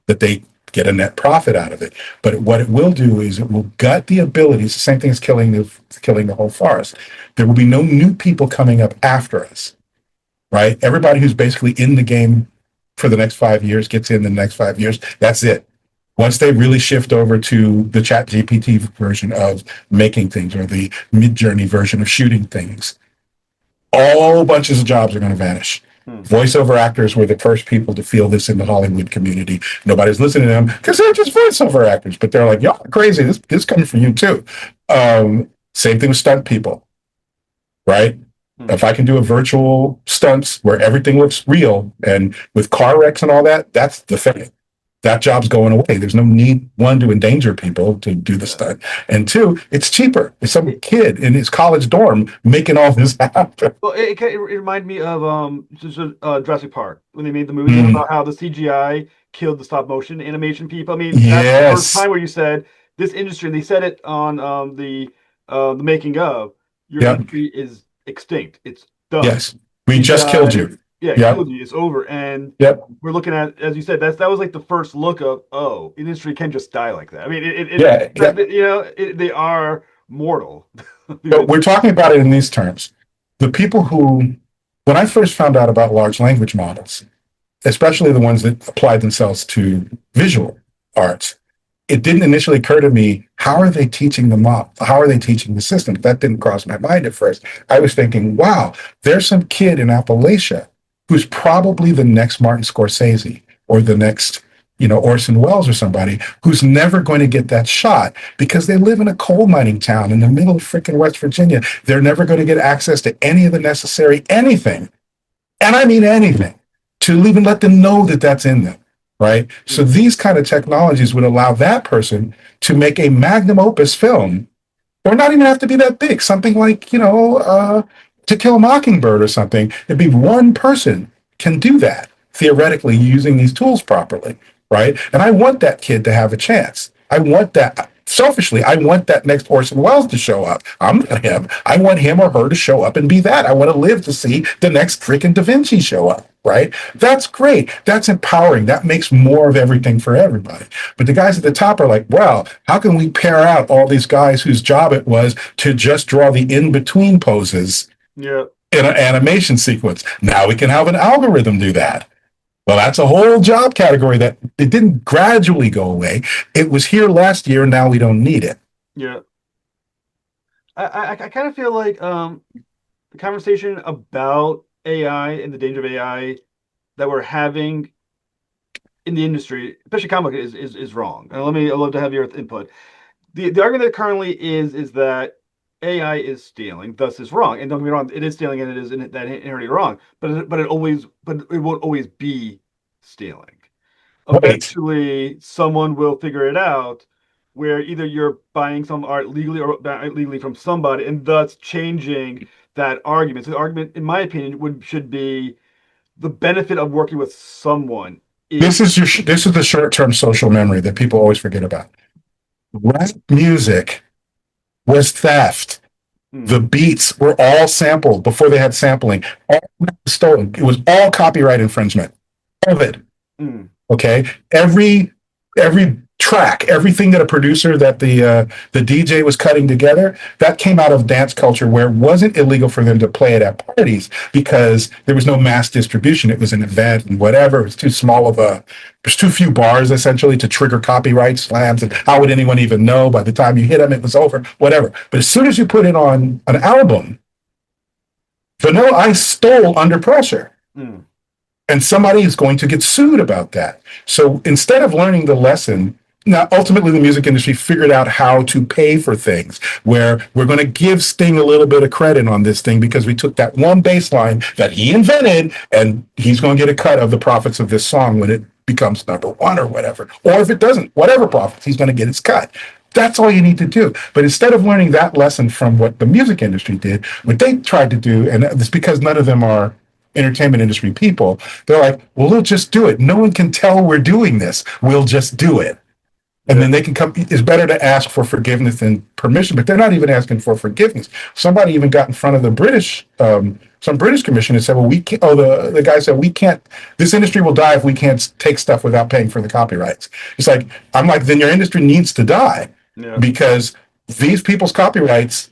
Speaker 2: that they get a net profit out of it. But what it will do is it will gut the abilities. The same thing as killing the whole forest. There will be no new people coming up after us, right? Everybody who's basically in the game for the next 5 years gets in the next 5 years. That's it. Once they really shift over to the Chat GPT version of making things or the Mid-Journey version of shooting things, all bunches of jobs are going to vanish. Voiceover actors were the first people to feel this in the Hollywood community. Nobody's listening to them because they're just voiceover actors, but they're like, y'all are crazy. This is coming for you too. Same thing with stunt people, right? If I can do a virtual stunts where everything looks real and with car wrecks and all that, that's the thing. That job's going away. There's no need, one, to endanger people to do the stunt, and two, it's cheaper. It's some kid in his college dorm making all this happen.
Speaker 1: Well, it reminded me of Jurassic Park when they made the movie about how the CGI killed the stop motion animation people. I mean, that's the first time where you said this industry, and they said it on the making of your industry is extinct. It's done.
Speaker 2: Yes, we just killed you.
Speaker 1: Yeah, killed you. It's over. And we're looking at, as you said, that was like the first look of, oh, industry can just die like that. I mean, they are mortal.
Speaker 2: But we're talking about it in these terms. The people who, when I first found out about large language models, especially the ones that applied themselves to visual arts, it didn't initially occur to me, how are they teaching the model? How are they teaching the system? That didn't cross my mind at first. I was thinking, wow, there's some kid in Appalachia who's probably the next Martin Scorsese or the next, Orson Welles or somebody who's never going to get that shot because they live in a coal mining town in the middle of freaking West Virginia. They're never going to get access to any of the necessary anything, and I mean anything, to even let them know that that's in them, right? So these kind of technologies would allow that person to make a magnum opus film, or not even have to be that big, something like, To Kill a Mockingbird or something. It'd be one person can do that, theoretically, using these tools properly, right? And I want that kid to have a chance. I want that, selfishly, I want that next Orson Welles to show up. I'm not him. I want him or her to show up and be that. I want to live to see the next freaking Da Vinci show up, right? That's great. That's empowering. That makes more of everything for everybody. But the guys at the top are like, well, how can we pair out all these guys whose job it was to just draw the in-between poses
Speaker 1: Yeah.
Speaker 2: in an animation sequence. Now we can have an algorithm do that. Well, that's a whole job category that it didn't gradually go away. It was here last year, and now we don't need it.
Speaker 1: Yeah. I kind of feel like the conversation about AI and the danger of AI that we're having in the industry, especially comic, is wrong. And I'd love to have your input. The argument that currently is that AI is stealing, thus is wrong. And don't get me wrong, it is stealing and it is that inherently wrong. But it won't always be stealing.
Speaker 2: Wait,
Speaker 1: Eventually, someone will figure it out where either you're buying some art legally or illegally from somebody, and thus changing that argument. So the argument, in my opinion, should be the benefit of working with someone is
Speaker 2: this is the short term social memory that people always forget about. Rap music was theft.
Speaker 1: mm,
Speaker 2: The beats were all sampled before they had sampling. All stolen. It was all copyright infringement. All of it.
Speaker 1: mm,
Speaker 2: Okay, every track, everything that a producer that the DJ was cutting together, that came out of dance culture where it wasn't illegal for them to play it at parties because there was no mass distribution. It was an event and whatever. It was too small of a. There's too few bars essentially to trigger copyright slams, and how would anyone even know? By the time you hit them, it was over. Whatever. But as soon as you put it on an album, Vanilla Ice stole Under Pressure.
Speaker 1: mm.
Speaker 2: And somebody is going to get sued about that. So instead of learning the lesson, now ultimately the music industry figured out how to pay for things where we're going to give Sting a little bit of credit on this thing because we took that one bass line that he invented and he's going to get a cut of the profits of this song when it becomes number one or whatever. Or if it doesn't, whatever profits, he's going to get his cut. That's all you need to do. But instead of learning that lesson from what the music industry did, what they tried to do, and it's because none of them are entertainment industry people, they're like, well, we'll just do it. No one can tell we're doing this. We'll just do it. And
Speaker 1: Yeah.
Speaker 2: then they can come. It's better to ask for forgiveness than permission, but they're not even asking for forgiveness. Somebody even got in front of the British, some British commission and said, well, we can't, oh, the guy said, we can't, this industry will die if we can't take stuff without paying for the copyrights. It's like, I'm like, then your industry needs to die
Speaker 1: Yeah.
Speaker 2: because these people's copyrights,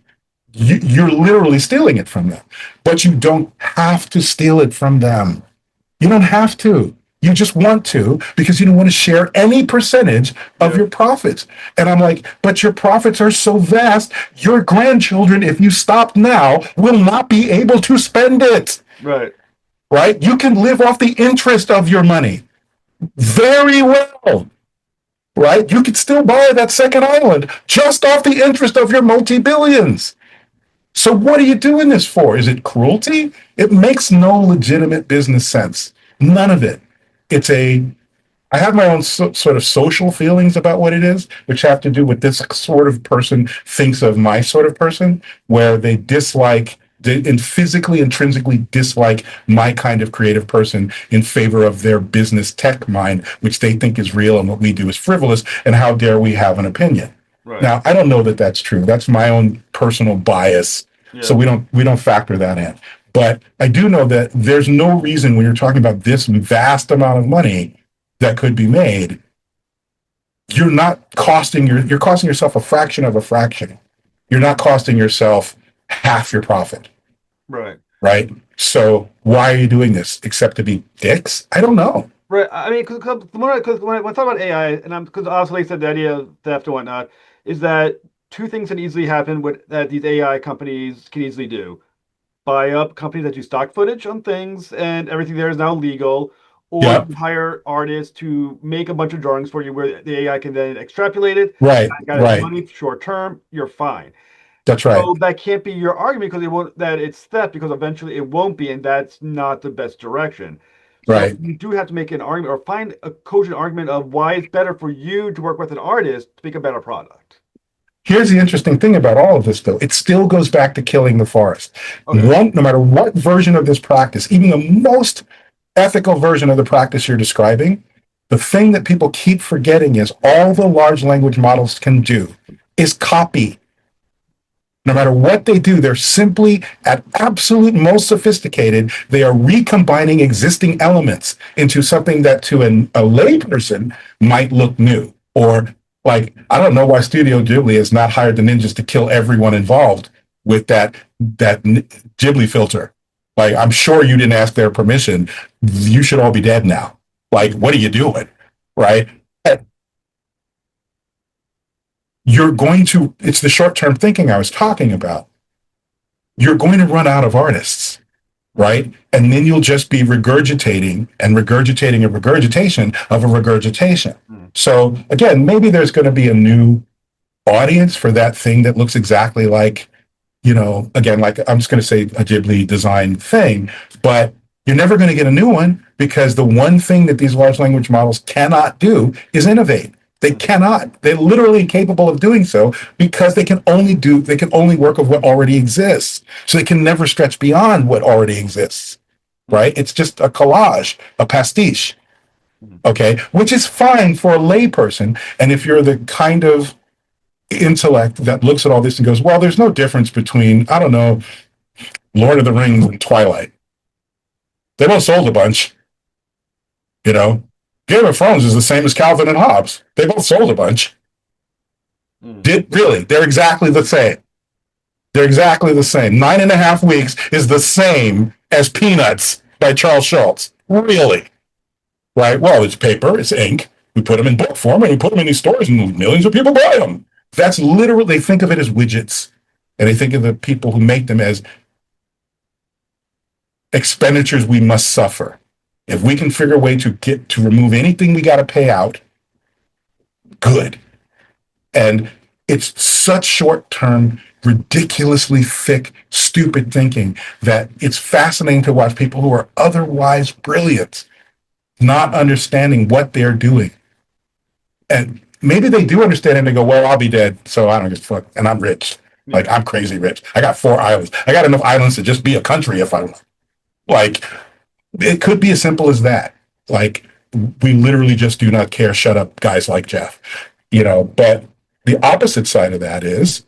Speaker 2: you're literally stealing it from them, but you don't have to steal it from them. You don't have to. You just want to because you don't want to share any percentage of
Speaker 1: Yeah.
Speaker 2: your profits. And I'm like, but your profits are so vast. Your grandchildren, if you stop now, will not be able to spend it.
Speaker 1: Right.
Speaker 2: Right? You can live off the interest of your money very well. Right? You could still buy that second island just off the interest of your multi-billions. So what are you doing this for? Is it cruelty? It makes no legitimate business sense. None of it. I have my own sort of social feelings about what it is, which have to do with this sort of person thinks of my sort of person, where they and physically, intrinsically dislike my kind of creative person in favor of their business tech mind, which they think is real and what we do is frivolous, and how dare we have an opinion.
Speaker 1: Right.
Speaker 2: Now, I don't know that that's true. That's my own personal bias.
Speaker 1: Yeah.
Speaker 2: So we don't factor that in. But I do know that there's no reason when you're talking about this vast amount of money that could be made, you're costing yourself a fraction of a fraction. You're not costing yourself half your profit.
Speaker 1: Right.
Speaker 2: Right? So why are you doing this except to be dicks? I don't know.
Speaker 1: Right. I mean, because when I talk about AI, and because also like I said, the idea of theft and whatnot is that two things can easily happen that these AI companies can easily do: buy up companies that do stock footage on things, and everything there is now legal, or
Speaker 2: Yeah.
Speaker 1: you hire artists to make a bunch of drawings for you, where the AI can then extrapolate it.
Speaker 2: Right.
Speaker 1: Got its
Speaker 2: Right.
Speaker 1: money short term, you're fine.
Speaker 2: That's right.
Speaker 1: So that can't be your argument because it won't. That it's theft because eventually it won't be, and that's not the best direction. So
Speaker 2: Right.
Speaker 1: you do have to make an argument or find a cogent argument of why it's better for you to work with an artist to make a better product.
Speaker 2: Here's the interesting thing about all of this, though. It still goes back to killing the forest.
Speaker 1: Okay.
Speaker 2: No matter what version of this practice, even the most ethical version of the practice you're describing, the thing that people keep forgetting is all the large language models can do is copy. No matter what they do, they're simply at absolute most sophisticated. They are recombining existing elements into something that to a layperson might look new. Or like, I don't know why Studio Ghibli has not hired the ninjas to kill everyone involved with that that Ghibli filter. Like, I'm sure you didn't ask their permission. You should all be dead now. Like, what are you doing? Right? You're going to, it's the short term thinking I was talking about. You're going to run out of artists, right? And then you'll just be regurgitating and regurgitating a regurgitation of a regurgitation. So again, maybe there's going to be a new audience for that thing that looks exactly like, again, like I'm just going to say a Ghibli design thing, but you're never going to get a new one because the one thing that these large language models cannot do is innovate. They cannot. They're literally incapable of doing so because they can only work with what already exists. So they can never stretch beyond what already exists, right? It's just a collage, a pastiche, okay? Which is fine for a layperson. And if you're the kind of intellect that looks at all this and goes, well, there's no difference between, I don't know, Lord of the Rings and Twilight. They both sold a bunch, Game of Thrones is the same as Calvin and Hobbes. They both sold a bunch. Really, they're exactly the same. They're exactly the same. 9.5 Weeks is the same as Peanuts by Charles Schulz. Really? Right? Well, it's paper, it's ink. We put them in book form and we put them in these stores and millions of people buy them. That's literally, they think of it as widgets. And they think of the people who make them as expenditures we must suffer. If we can figure a way to remove anything we got to pay out, good. And it's such short-term, ridiculously thick, stupid thinking that it's fascinating to watch people who are otherwise brilliant not understanding what they're doing. And maybe they do understand and they go, well, I'll be dead, so I don't give a fuck, and I'm rich. Like, I'm crazy rich. I got 4 islands. I got enough islands to just be a country if I want. Like, it could be as simple as that. Like, we literally just do not care. Shut up, guys like Jeff. But the opposite side of that is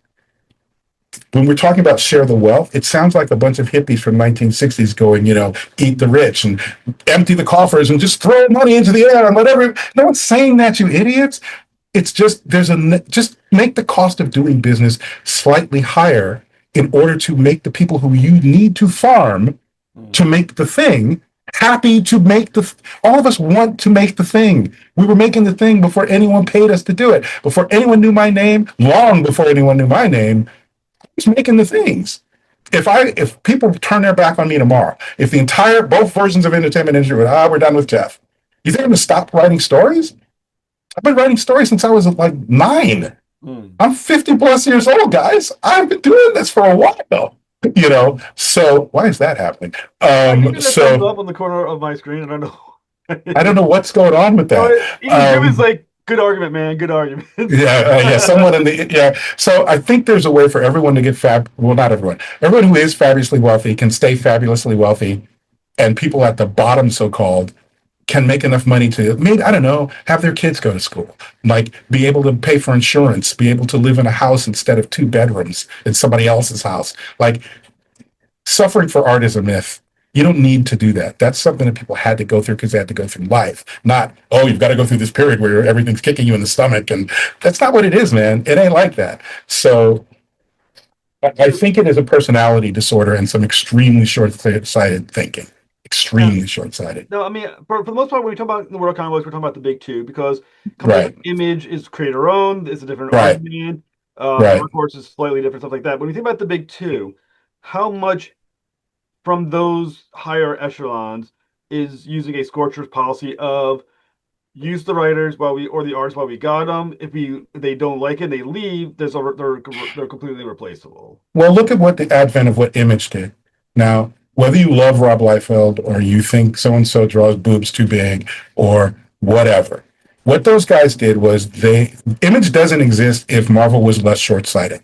Speaker 2: when we're talking about share the wealth, it sounds like a bunch of hippies from 1960s going, eat the rich and empty the coffers and just throw money into the air and whatever. No one's saying that, you idiots. It's just, just make the cost of doing business slightly higher in order to make the people who you need to farm to make the thing happy to make all of us want to make the thing. We were making the thing before anyone paid us to do it. Before anyone knew my name, long before anyone knew my name, I was making the things. If people turn their back on me tomorrow, if both versions of entertainment industry we're done with Jeff, you think I'm going to stop writing stories? I've been writing stories since I was like 9. I'm 50 plus years old, guys. I've been doing this for a while. So why is that happening?
Speaker 1: So up on the corner of my screen. I don't know.
Speaker 2: I don't know what's going on with that.
Speaker 1: Even is like, good argument, man. Good argument.
Speaker 2: Yeah. Someone So I think there's a way for everyone to get well, not everyone. Everyone who is fabulously wealthy can stay fabulously wealthy, and people at the bottom, so-called, can make enough money to, maybe, I don't know, have their kids go to school, like be able to pay for insurance, be able to live in a house instead of 2 bedrooms in somebody else's house. Like, suffering for art is a myth. You don't need to do that. That's something that people had to go through because they had to go through life. Not, oh, you've got to go through this period where everything's kicking you in the stomach. And that's not what it is, man. It ain't like that. So I think it is a personality disorder and some extremely short-sighted thinking. Extremely short-sighted.
Speaker 1: No, I mean, for the most part, when we talk about the world comic books, we're talking about the big 2 because Image is creator-owned. It's a different argument. Dark Horse is slightly different, stuff like that. But when you think about the big 2, how much from those higher echelons is using a scorcher's policy of use the writers or the artists while we got them. If they don't like it, they leave. They're completely replaceable. Well,
Speaker 2: look at what the advent of what Image did. Now, whether you love Rob Liefeld or you think so-and-so draws boobs too big or whatever, what those guys did was Image doesn't exist if Marvel was less short-sighted.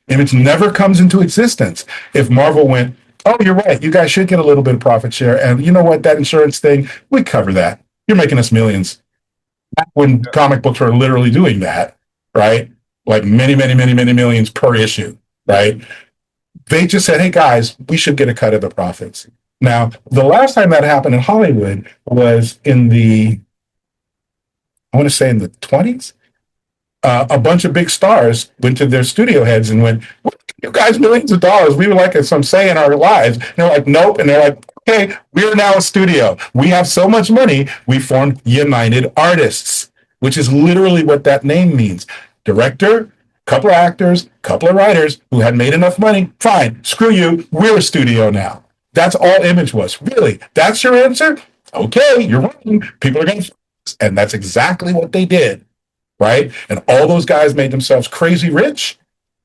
Speaker 2: Image never comes into existence if Marvel went, oh, you're right, you guys should get a little bit of profit share. And you know what, that insurance thing, we cover that. You're making us millions. Back when comic books were literally doing that, right? Like many, many, many, many millions per issue, right? They just said, hey, guys, we should get a cut of the profits. Now, the last time that happened in Hollywood was I want to say in the 20s. A bunch of big stars went to their studio heads and went, we're you guys millions of dollars. We would like some say in our lives. And they're like, nope. And they're like, okay, we're now a studio. We have so much money. We formed United Artists, which is literally what that name means. Director, couple of actors, couple of writers who had made enough money. Fine, screw you. We're a studio now. That's all Image was. Really? That's your answer? Okay, you're wrong. People are going to, and that's exactly what they did, right? And all those guys made themselves crazy rich.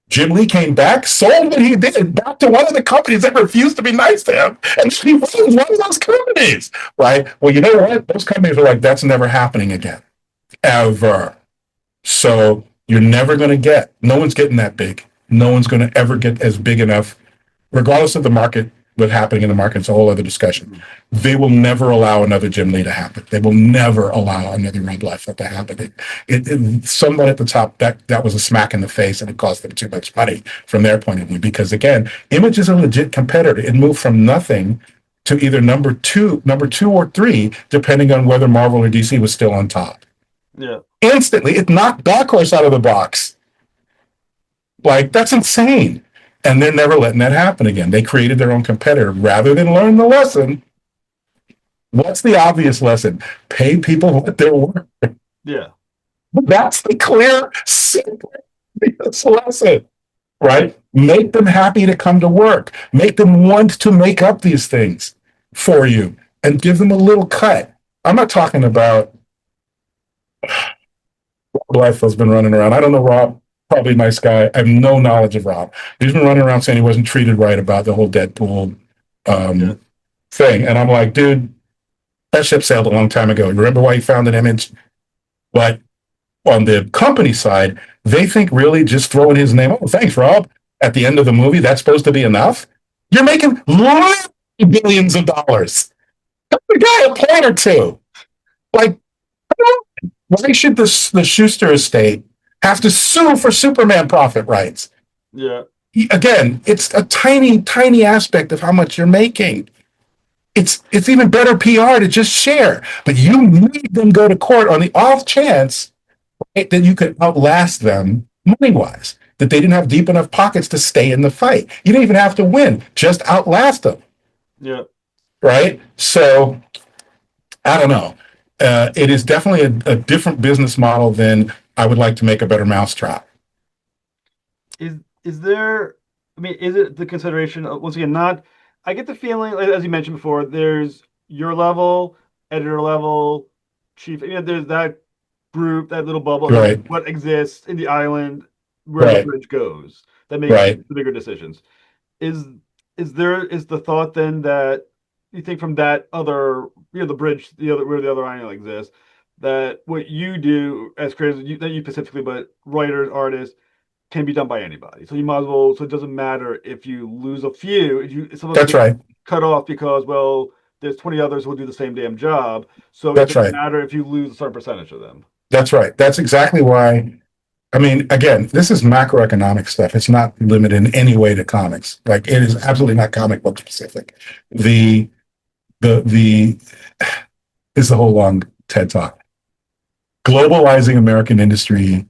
Speaker 2: Jim Lee came back, sold what he did back to one of the companies that refused to be nice to him, and he runs one of those companies, right? Well, you know what? Those companies are like, that's never happening again, ever. So you're never going to get, no one's getting that big. No one's going to ever get as big enough, regardless of the market, what's happening in the market. It's a whole other discussion. They will never allow another Jim Lee to happen. They will never allow another Red Liefeld to happen. Someone at the top, that was a smack in the face, and it cost them too much money from their point of view. Because again, Image is a legit competitor. It moved from nothing to either number two or three, depending on whether Marvel or DC was still on top.
Speaker 1: Yeah.
Speaker 2: Instantly, it knocked Dark Horse out of the box. Like, that's insane. And they're never letting that happen again. They created their own competitor rather than learn the lesson. What's the obvious lesson? Pay people what they're worth.
Speaker 1: Yeah.
Speaker 2: That's the clear, simple lesson, right? Make them happy to come to work. Make them want to make up these things for you and give them a little cut. I'm not talking about Rob Liefeld's been running around. I don't know Rob. Probably a nice guy. I have no knowledge of Rob. He's been running around saying he wasn't treated right about the whole Deadpool thing. And I'm like, dude, that ship sailed a long time ago. You remember why you found an Image? But on the company side, they think really just throwing his name, oh, thanks, Rob, at the end of the movie, that's supposed to be enough? You're making billions of dollars. Give the guy a point or two. Like, why should the Schuster estate have to sue for Superman profit rights?
Speaker 1: Yeah.
Speaker 2: Again, it's a tiny, tiny aspect of how much you're making. It's even better PR to just share, but you made them go to court on the off chance, right, that you could outlast them money-wise, that they didn't have deep enough pockets to stay in the fight. You didn't even have to win, just outlast them.
Speaker 1: Yeah.
Speaker 2: Right? So, I don't know. It is definitely a different business model than I would like to make a better mousetrap.
Speaker 1: Is there, I mean, is it the consideration of, once again, not, I get the feeling, as you mentioned before, there's your level, editor level, chief, there's that group, that little bubble,
Speaker 2: right,
Speaker 1: what exists in the island where
Speaker 2: right,
Speaker 1: the bridge goes, that makes
Speaker 2: right,
Speaker 1: the bigger decisions. Is the thought then that you think from that other, the bridge, where the other island exists, that what you do as creators, not you specifically, but writers, artists, can be done by anybody. So you might as well, so it doesn't matter if you lose a few, if some of
Speaker 2: that's
Speaker 1: them
Speaker 2: right,
Speaker 1: cut off because, well, there's 20 others who will do the same damn job. So it
Speaker 2: that's
Speaker 1: doesn't
Speaker 2: right,
Speaker 1: matter if you lose a certain percentage of them.
Speaker 2: that's right. That's exactly why. I mean, again, this is macroeconomic stuff. It's not limited in any way to comics. Like, it is absolutely not comic book specific. The is the whole long TED talk. Globalizing American industry,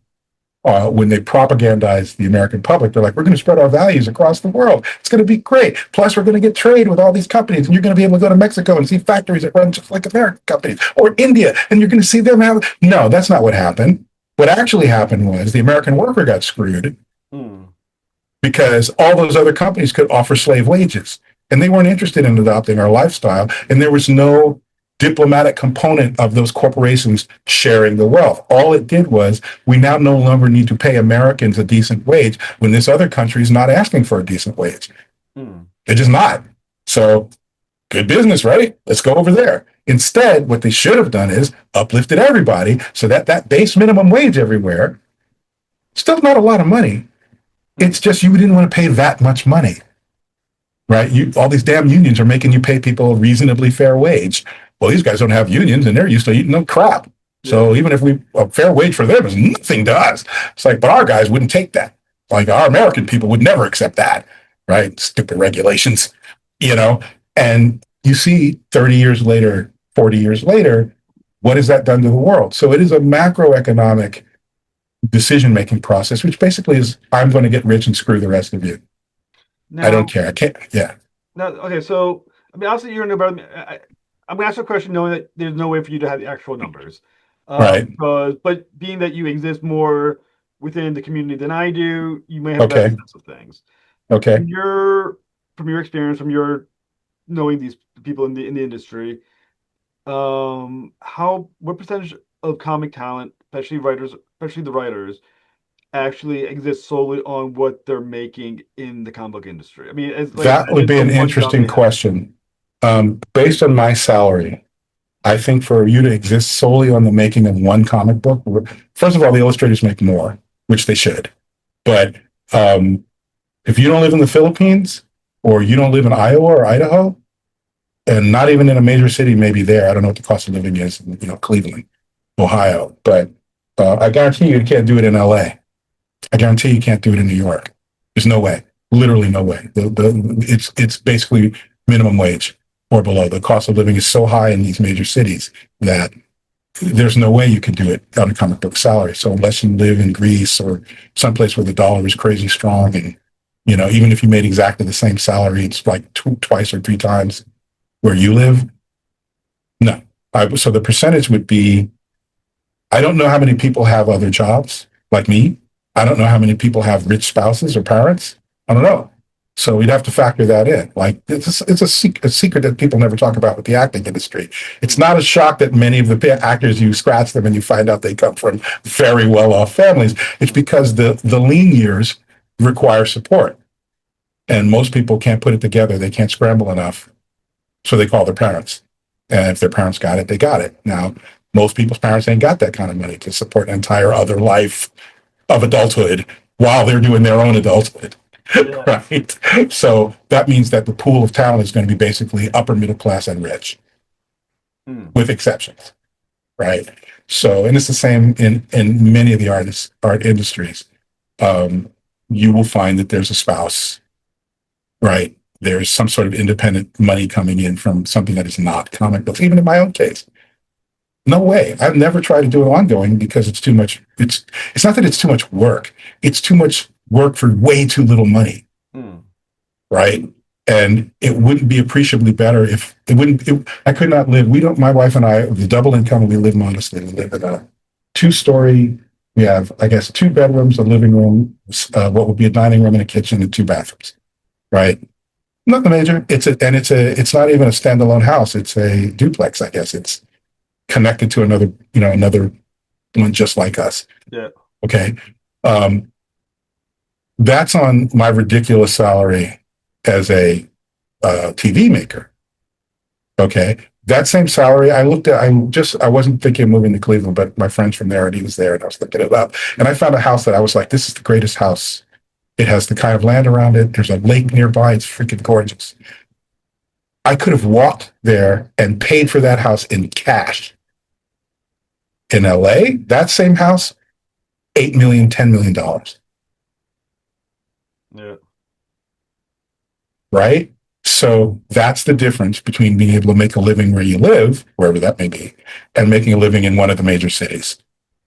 Speaker 2: when they propagandize the American public, they're like, we're going to spread our values across the world. It's going to be great. Plus, we're going to get trade with all these companies, and you're going to be able to go to Mexico and see factories that run just like American companies, or India, and you're going to see them have. No, that's not what happened. What actually happened was the American worker got screwed because all those other companies could offer slave wages, and they weren't interested in adopting our lifestyle, and there was no diplomatic component of those corporations sharing the wealth. All it did was, we now no longer need to pay Americans a decent wage when this other country is not asking for a decent wage. They're just not. So, good business, right? Let's go over there. Instead, what they should have done is uplifted everybody so that that base minimum wage everywhere, still not a lot of money. It's just you didn't want to pay that much money, right? All these damn unions are making you pay people a reasonably fair wage. Well, these guys don't have unions, and they're used to eating no crap. So even if a fair wage for them is nothing to us, it's like, but our guys wouldn't take that. Like, our American people would never accept that, right? Stupid regulations, and you see 30 years later, 40 years later, what has that done to the world? So it is a macroeconomic decision-making process, which basically is, I'm going to get rich and screw the rest of you. I don't
Speaker 1: Now,
Speaker 2: care. I can't. Yeah.
Speaker 1: now, okay, so I mean, obviously you're in about. I'm gonna ask you a question, knowing that there's no way for you to have the actual numbers,
Speaker 2: Right.
Speaker 1: because but being that you exist more within the community than I do, you may have a better
Speaker 2: Okay.
Speaker 1: sense of things.
Speaker 2: Okay.
Speaker 1: From your experience, from your knowing these people in the industry, how what percentage of comic talent, especially writers, especially the writers, actually exist solely on what they're making in the comic book industry? I mean, it's like
Speaker 2: That
Speaker 1: that
Speaker 2: would
Speaker 1: is
Speaker 2: be
Speaker 1: the
Speaker 2: an
Speaker 1: one job
Speaker 2: interesting
Speaker 1: they have.
Speaker 2: question. Based on my salary, I think for you to exist solely on the making of one comic book, first of all, the illustrators make more, which they should. But um, if you don't live in the Philippines or you don't live in Iowa or Idaho, and not even in a major city, maybe there, I don't know what the cost of living is, Cleveland, Ohio, but I guarantee you can't do it in LA. I guarantee you can't do it in New York. There's no way, literally no way. It's basically minimum wage or below. The cost of living is so high in these major cities that there's no way you can do it on a comic book salary. So unless you live in Greece or someplace where the dollar is crazy strong, and even if you made exactly the same salary, it's like twice or three times where you live. No. So the percentage would be, I don't know how many people have other jobs like me. I don't know how many people have rich spouses or parents. I don't know. So we'd have to factor that in. Like it's a secret that people never talk about with the acting industry. It's
Speaker 1: Hmm.
Speaker 2: not a shock that many of the actors, you scratch them and you find out they come from very well off families. It's because the lean years require support, and most people can't put it together. They can't scramble enough, so they call their parents. And if their parents got it, they got it. Now, most people's parents ain't got that kind of money to support an entire other life of adulthood while they're doing their own adulthood.
Speaker 1: Yeah.
Speaker 2: Right. So that means that the pool of talent is going to be basically upper middle class and rich,
Speaker 1: Hmm.
Speaker 2: with exceptions. Right. So, and it's the same in many of the art industries. Um, you will find that there's a spouse, right? There's some sort of independent money coming in from something that is not comic books, even in my own case. No way. I've never tried to do it ongoing because it's too much. It's not that it's too much work. It's too much work for way too little money,
Speaker 1: Hmm.
Speaker 2: right? And it wouldn't be appreciably better if it wouldn't. I could not live. We don't. My wife and I, the double income, we live modestly. We live in a two-story. We have, I guess, two bedrooms, a living room, what would be a dining room, and a kitchen, and two bathrooms. Right? Nothing major. It's not even a standalone house. It's a duplex, I guess. It's connected to another one just like us.
Speaker 1: Yeah.
Speaker 2: Okay. Um, that's on my ridiculous salary as a TV maker. Okay. That same salary, I wasn't thinking of moving to Cleveland, but my friend's from there and he was there and I was looking it up. And I found a house that I was like, this is the greatest house. It has the kind of land around it. There's a lake nearby. It's freaking gorgeous. I could have walked there and paid for that house in cash. In LA, that same house, 8 million, $10 million,
Speaker 1: Yeah.
Speaker 2: right? So that's the difference between being able to make a living where you live, wherever that may be, and making a living in one of the major cities.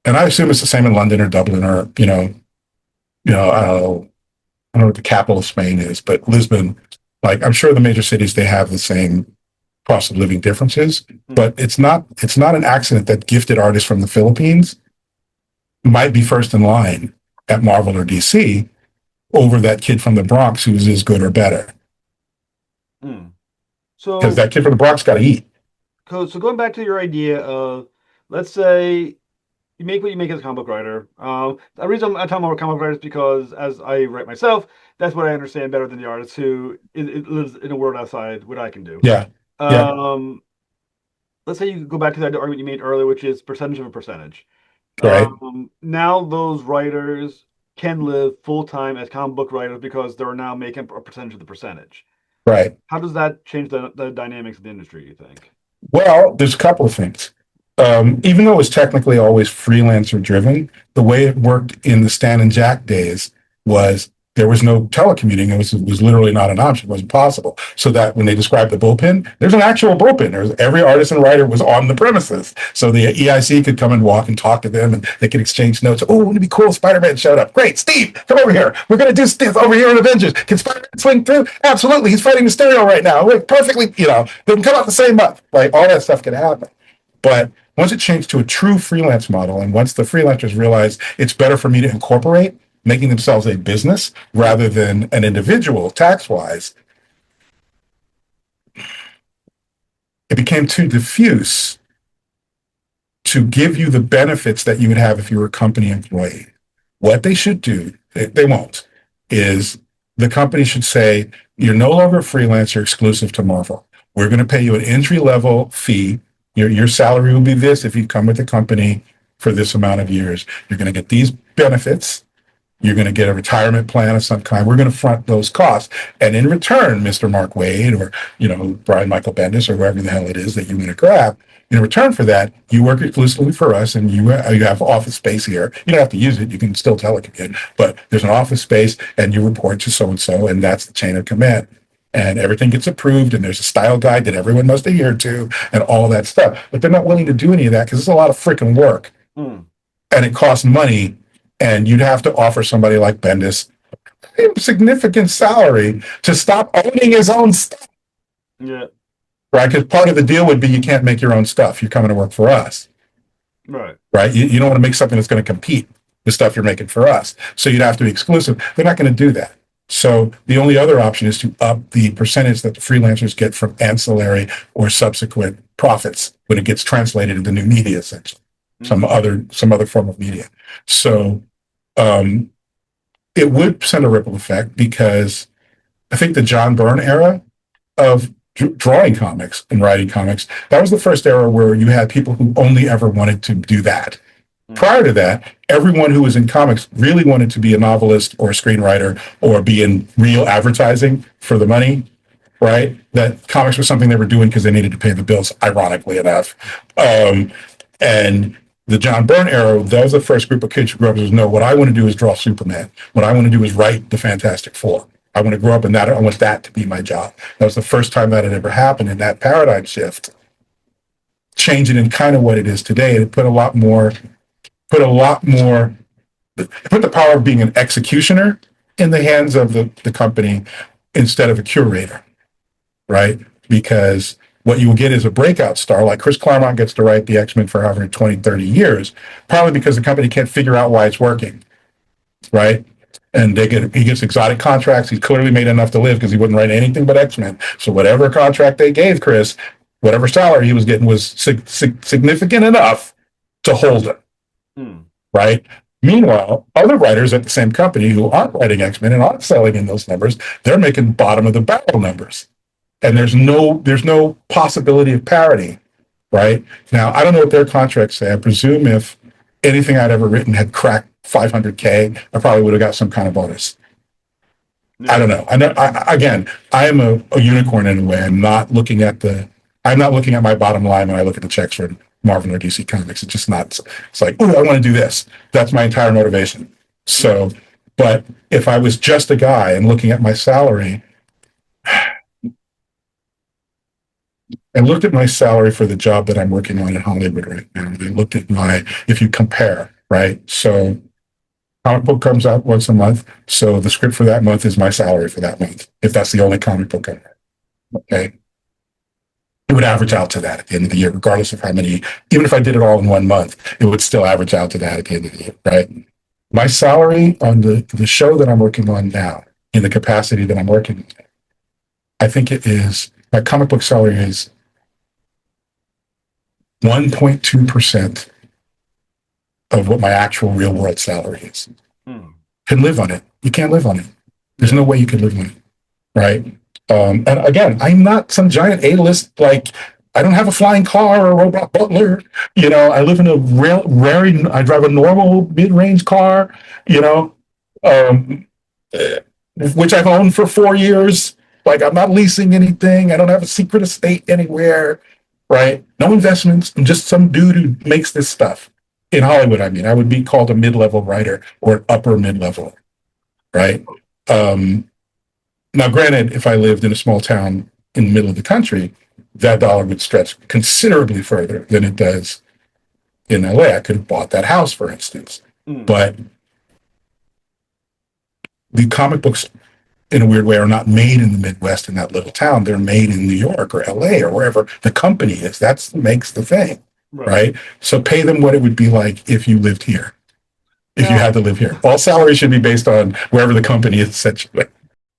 Speaker 2: And I assume it's the same in London or Dublin or, I don't know what the capital of Spain is, but Lisbon, like I'm sure the major cities, they have the same cost of living differences,
Speaker 1: Hmm.
Speaker 2: but it's not an accident that gifted artists from the Philippines might be first in line at Marvel or DC over that kid from the Bronx who's as good or better.
Speaker 1: Hmm.
Speaker 2: Because
Speaker 1: So,
Speaker 2: that kid from the Bronx got to eat.
Speaker 1: so going back to your idea of, let's say you make what you make as a comic book writer. The reason I'm talking about comic book writers is because as I write myself, that's what I understand better than the artist who it lives in a world outside what I can do.
Speaker 2: Yeah. Yep.
Speaker 1: Um, let's say you go back to that argument you made earlier, which is percentage of a percentage.
Speaker 2: Right.
Speaker 1: Now those writers can live full time as comic book writers because they're now making a percentage of the percentage.
Speaker 2: Right.
Speaker 1: How does that change the dynamics of the industry, you think?
Speaker 2: Well, there's a couple of things. Even though it was technically always freelancer driven, the way it worked in the Stan and Jack days was there was no telecommuting. It was literally not an option. It wasn't possible. So that when they described the bullpen, there's an actual bullpen. Every artist and writer was on the premises. So the EIC could come and walk and talk to them, and they could exchange notes. Oh, wouldn't it be cool if Spider-Man showed up? Great, Steve, come over here. We're going to do this over here in Avengers. Can Spider-Man swing through? Absolutely. He's fighting Mysterio right now. We're perfectly, they can come out the same month. Like, all that stuff can happen. But once it changed to a true freelance model, and once the freelancers realized it's better for me to incorporate, making themselves a business rather than an individual tax-wise, it became too diffuse to give you the benefits that you would have if you were a company employee. What they should do, they won't, is the company should say, you're no longer a freelancer exclusive to Marvel. We're going to pay you an entry-level fee. Your salary will be this if you come with the company for this amount of years. You're going to get these benefits. You're going to get a retirement plan of some kind. We're going to front those costs. And in return, Mr. Mark Waid or, Brian Michael Bendis or whoever the hell it is that you want to grab, in return for that, you work exclusively for us and you have office space here. You don't have to use it. You can still telecommute, but there's an office space and you report to so-and-so, and that's the chain of command. And everything gets approved, and there's a style guide that everyone must adhere to and all that stuff. But they're not willing to do any of that because it's a lot of freaking work. And it costs money. And you'd have to offer somebody like Bendis a significant salary to stop owning his own stuff.
Speaker 1: Yeah.
Speaker 2: Right? Because part of the deal would be you can't make your own stuff. You're coming to work for us.
Speaker 1: Right.
Speaker 2: Right? You don't want to make something that's going to compete with stuff you're making for us. So you'd have to be exclusive. They're not going to do that. So the only other option is to up the percentage that the freelancers get from ancillary or subsequent profits when it gets translated into new media, essentially. Some other form of media. So it would send a ripple effect, because I think the John Byrne era of drawing comics and writing comics, that was the first era where you had people who only ever wanted to do that. Prior to that, everyone who was in comics really wanted to be a novelist or a screenwriter or be in real advertising for the money, right? That comics was something they were doing because they needed to pay the bills, ironically enough. And the John Byrne era, that was the first group of kids who grew up as, no, what I want to do is draw Superman. What I want to do is write the Fantastic Four. I want to grow up in that. I want that to be my job. That was the first time that had ever happened. And that paradigm shift, changing in kind of what it is today, and it put the power of being an executioner in the hands of the company instead of a curator, right? Because what you will get is a breakout star, like Chris Claremont gets to write the X-Men for however 20, 30 years, probably because the company can't figure out why it's working, right? And he gets exotic contracts. He's clearly made enough to live because he wouldn't write anything but X-Men. So whatever contract they gave Chris, whatever salary he was getting was significant enough to hold him, right? Meanwhile, other writers at the same company who aren't writing X-Men and aren't selling in those numbers, they're making bottom of the barrel numbers. And there's no possibility of parity, right? Now, I don't know what their contracts say. I presume if anything I'd ever written had cracked 500K, I probably would have got some kind of bonus. Yeah. I don't know. I am a unicorn in a way. I'm not looking at my bottom line when I look at the checks for Marvel or DC Comics. It's just not. It's like, oh, I want to do this. That's my entire motivation. So, but if I was just a guy and looking at my salary, I looked at my salary for the job that I'm working on in Hollywood right now. I looked at if you compare, right? So comic book comes out once a month. So the script for that month is my salary for that month, if that's the only comic book I have. Okay. It would average out to that at the end of the year, regardless of how many, even if I did it all in 1 month, it would still average out to that at the end of the year, right? My salary on the show that I'm working on now, in the capacity that I'm working on, I think my comic book salary is 1.2% of what my actual real world salary is. Can live on it. You can't live on it. There's no way you can live on it, right? And again, I'm not some giant A-list, like, I don't have a flying car or a robot butler. I live in I drive a normal mid-range car, which I've owned for 4 years. Like, I'm not leasing anything. I don't have a secret estate anywhere, right? No investments. I'm just some dude who makes this stuff. In Hollywood, I would be called a mid-level writer or an upper mid-level, right? Now, granted, if I lived in a small town in the middle of the country, that dollar would stretch considerably further than it does in LA. I could have bought that house, for instance. But the comic books, in a weird way, are not made in the Midwest in that little town. They're made in New York or LA or wherever the company is. That's what makes the thing, right? So pay them what it would be like if you lived here, if you had to live here. All salaries should be based on wherever the company is situated.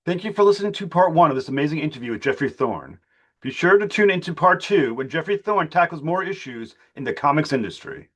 Speaker 1: Thank you for listening to part 1 of this amazing interview with Geoffrey Thorne. Be sure to tune into part 2 when Geoffrey Thorne tackles more issues in the comics industry.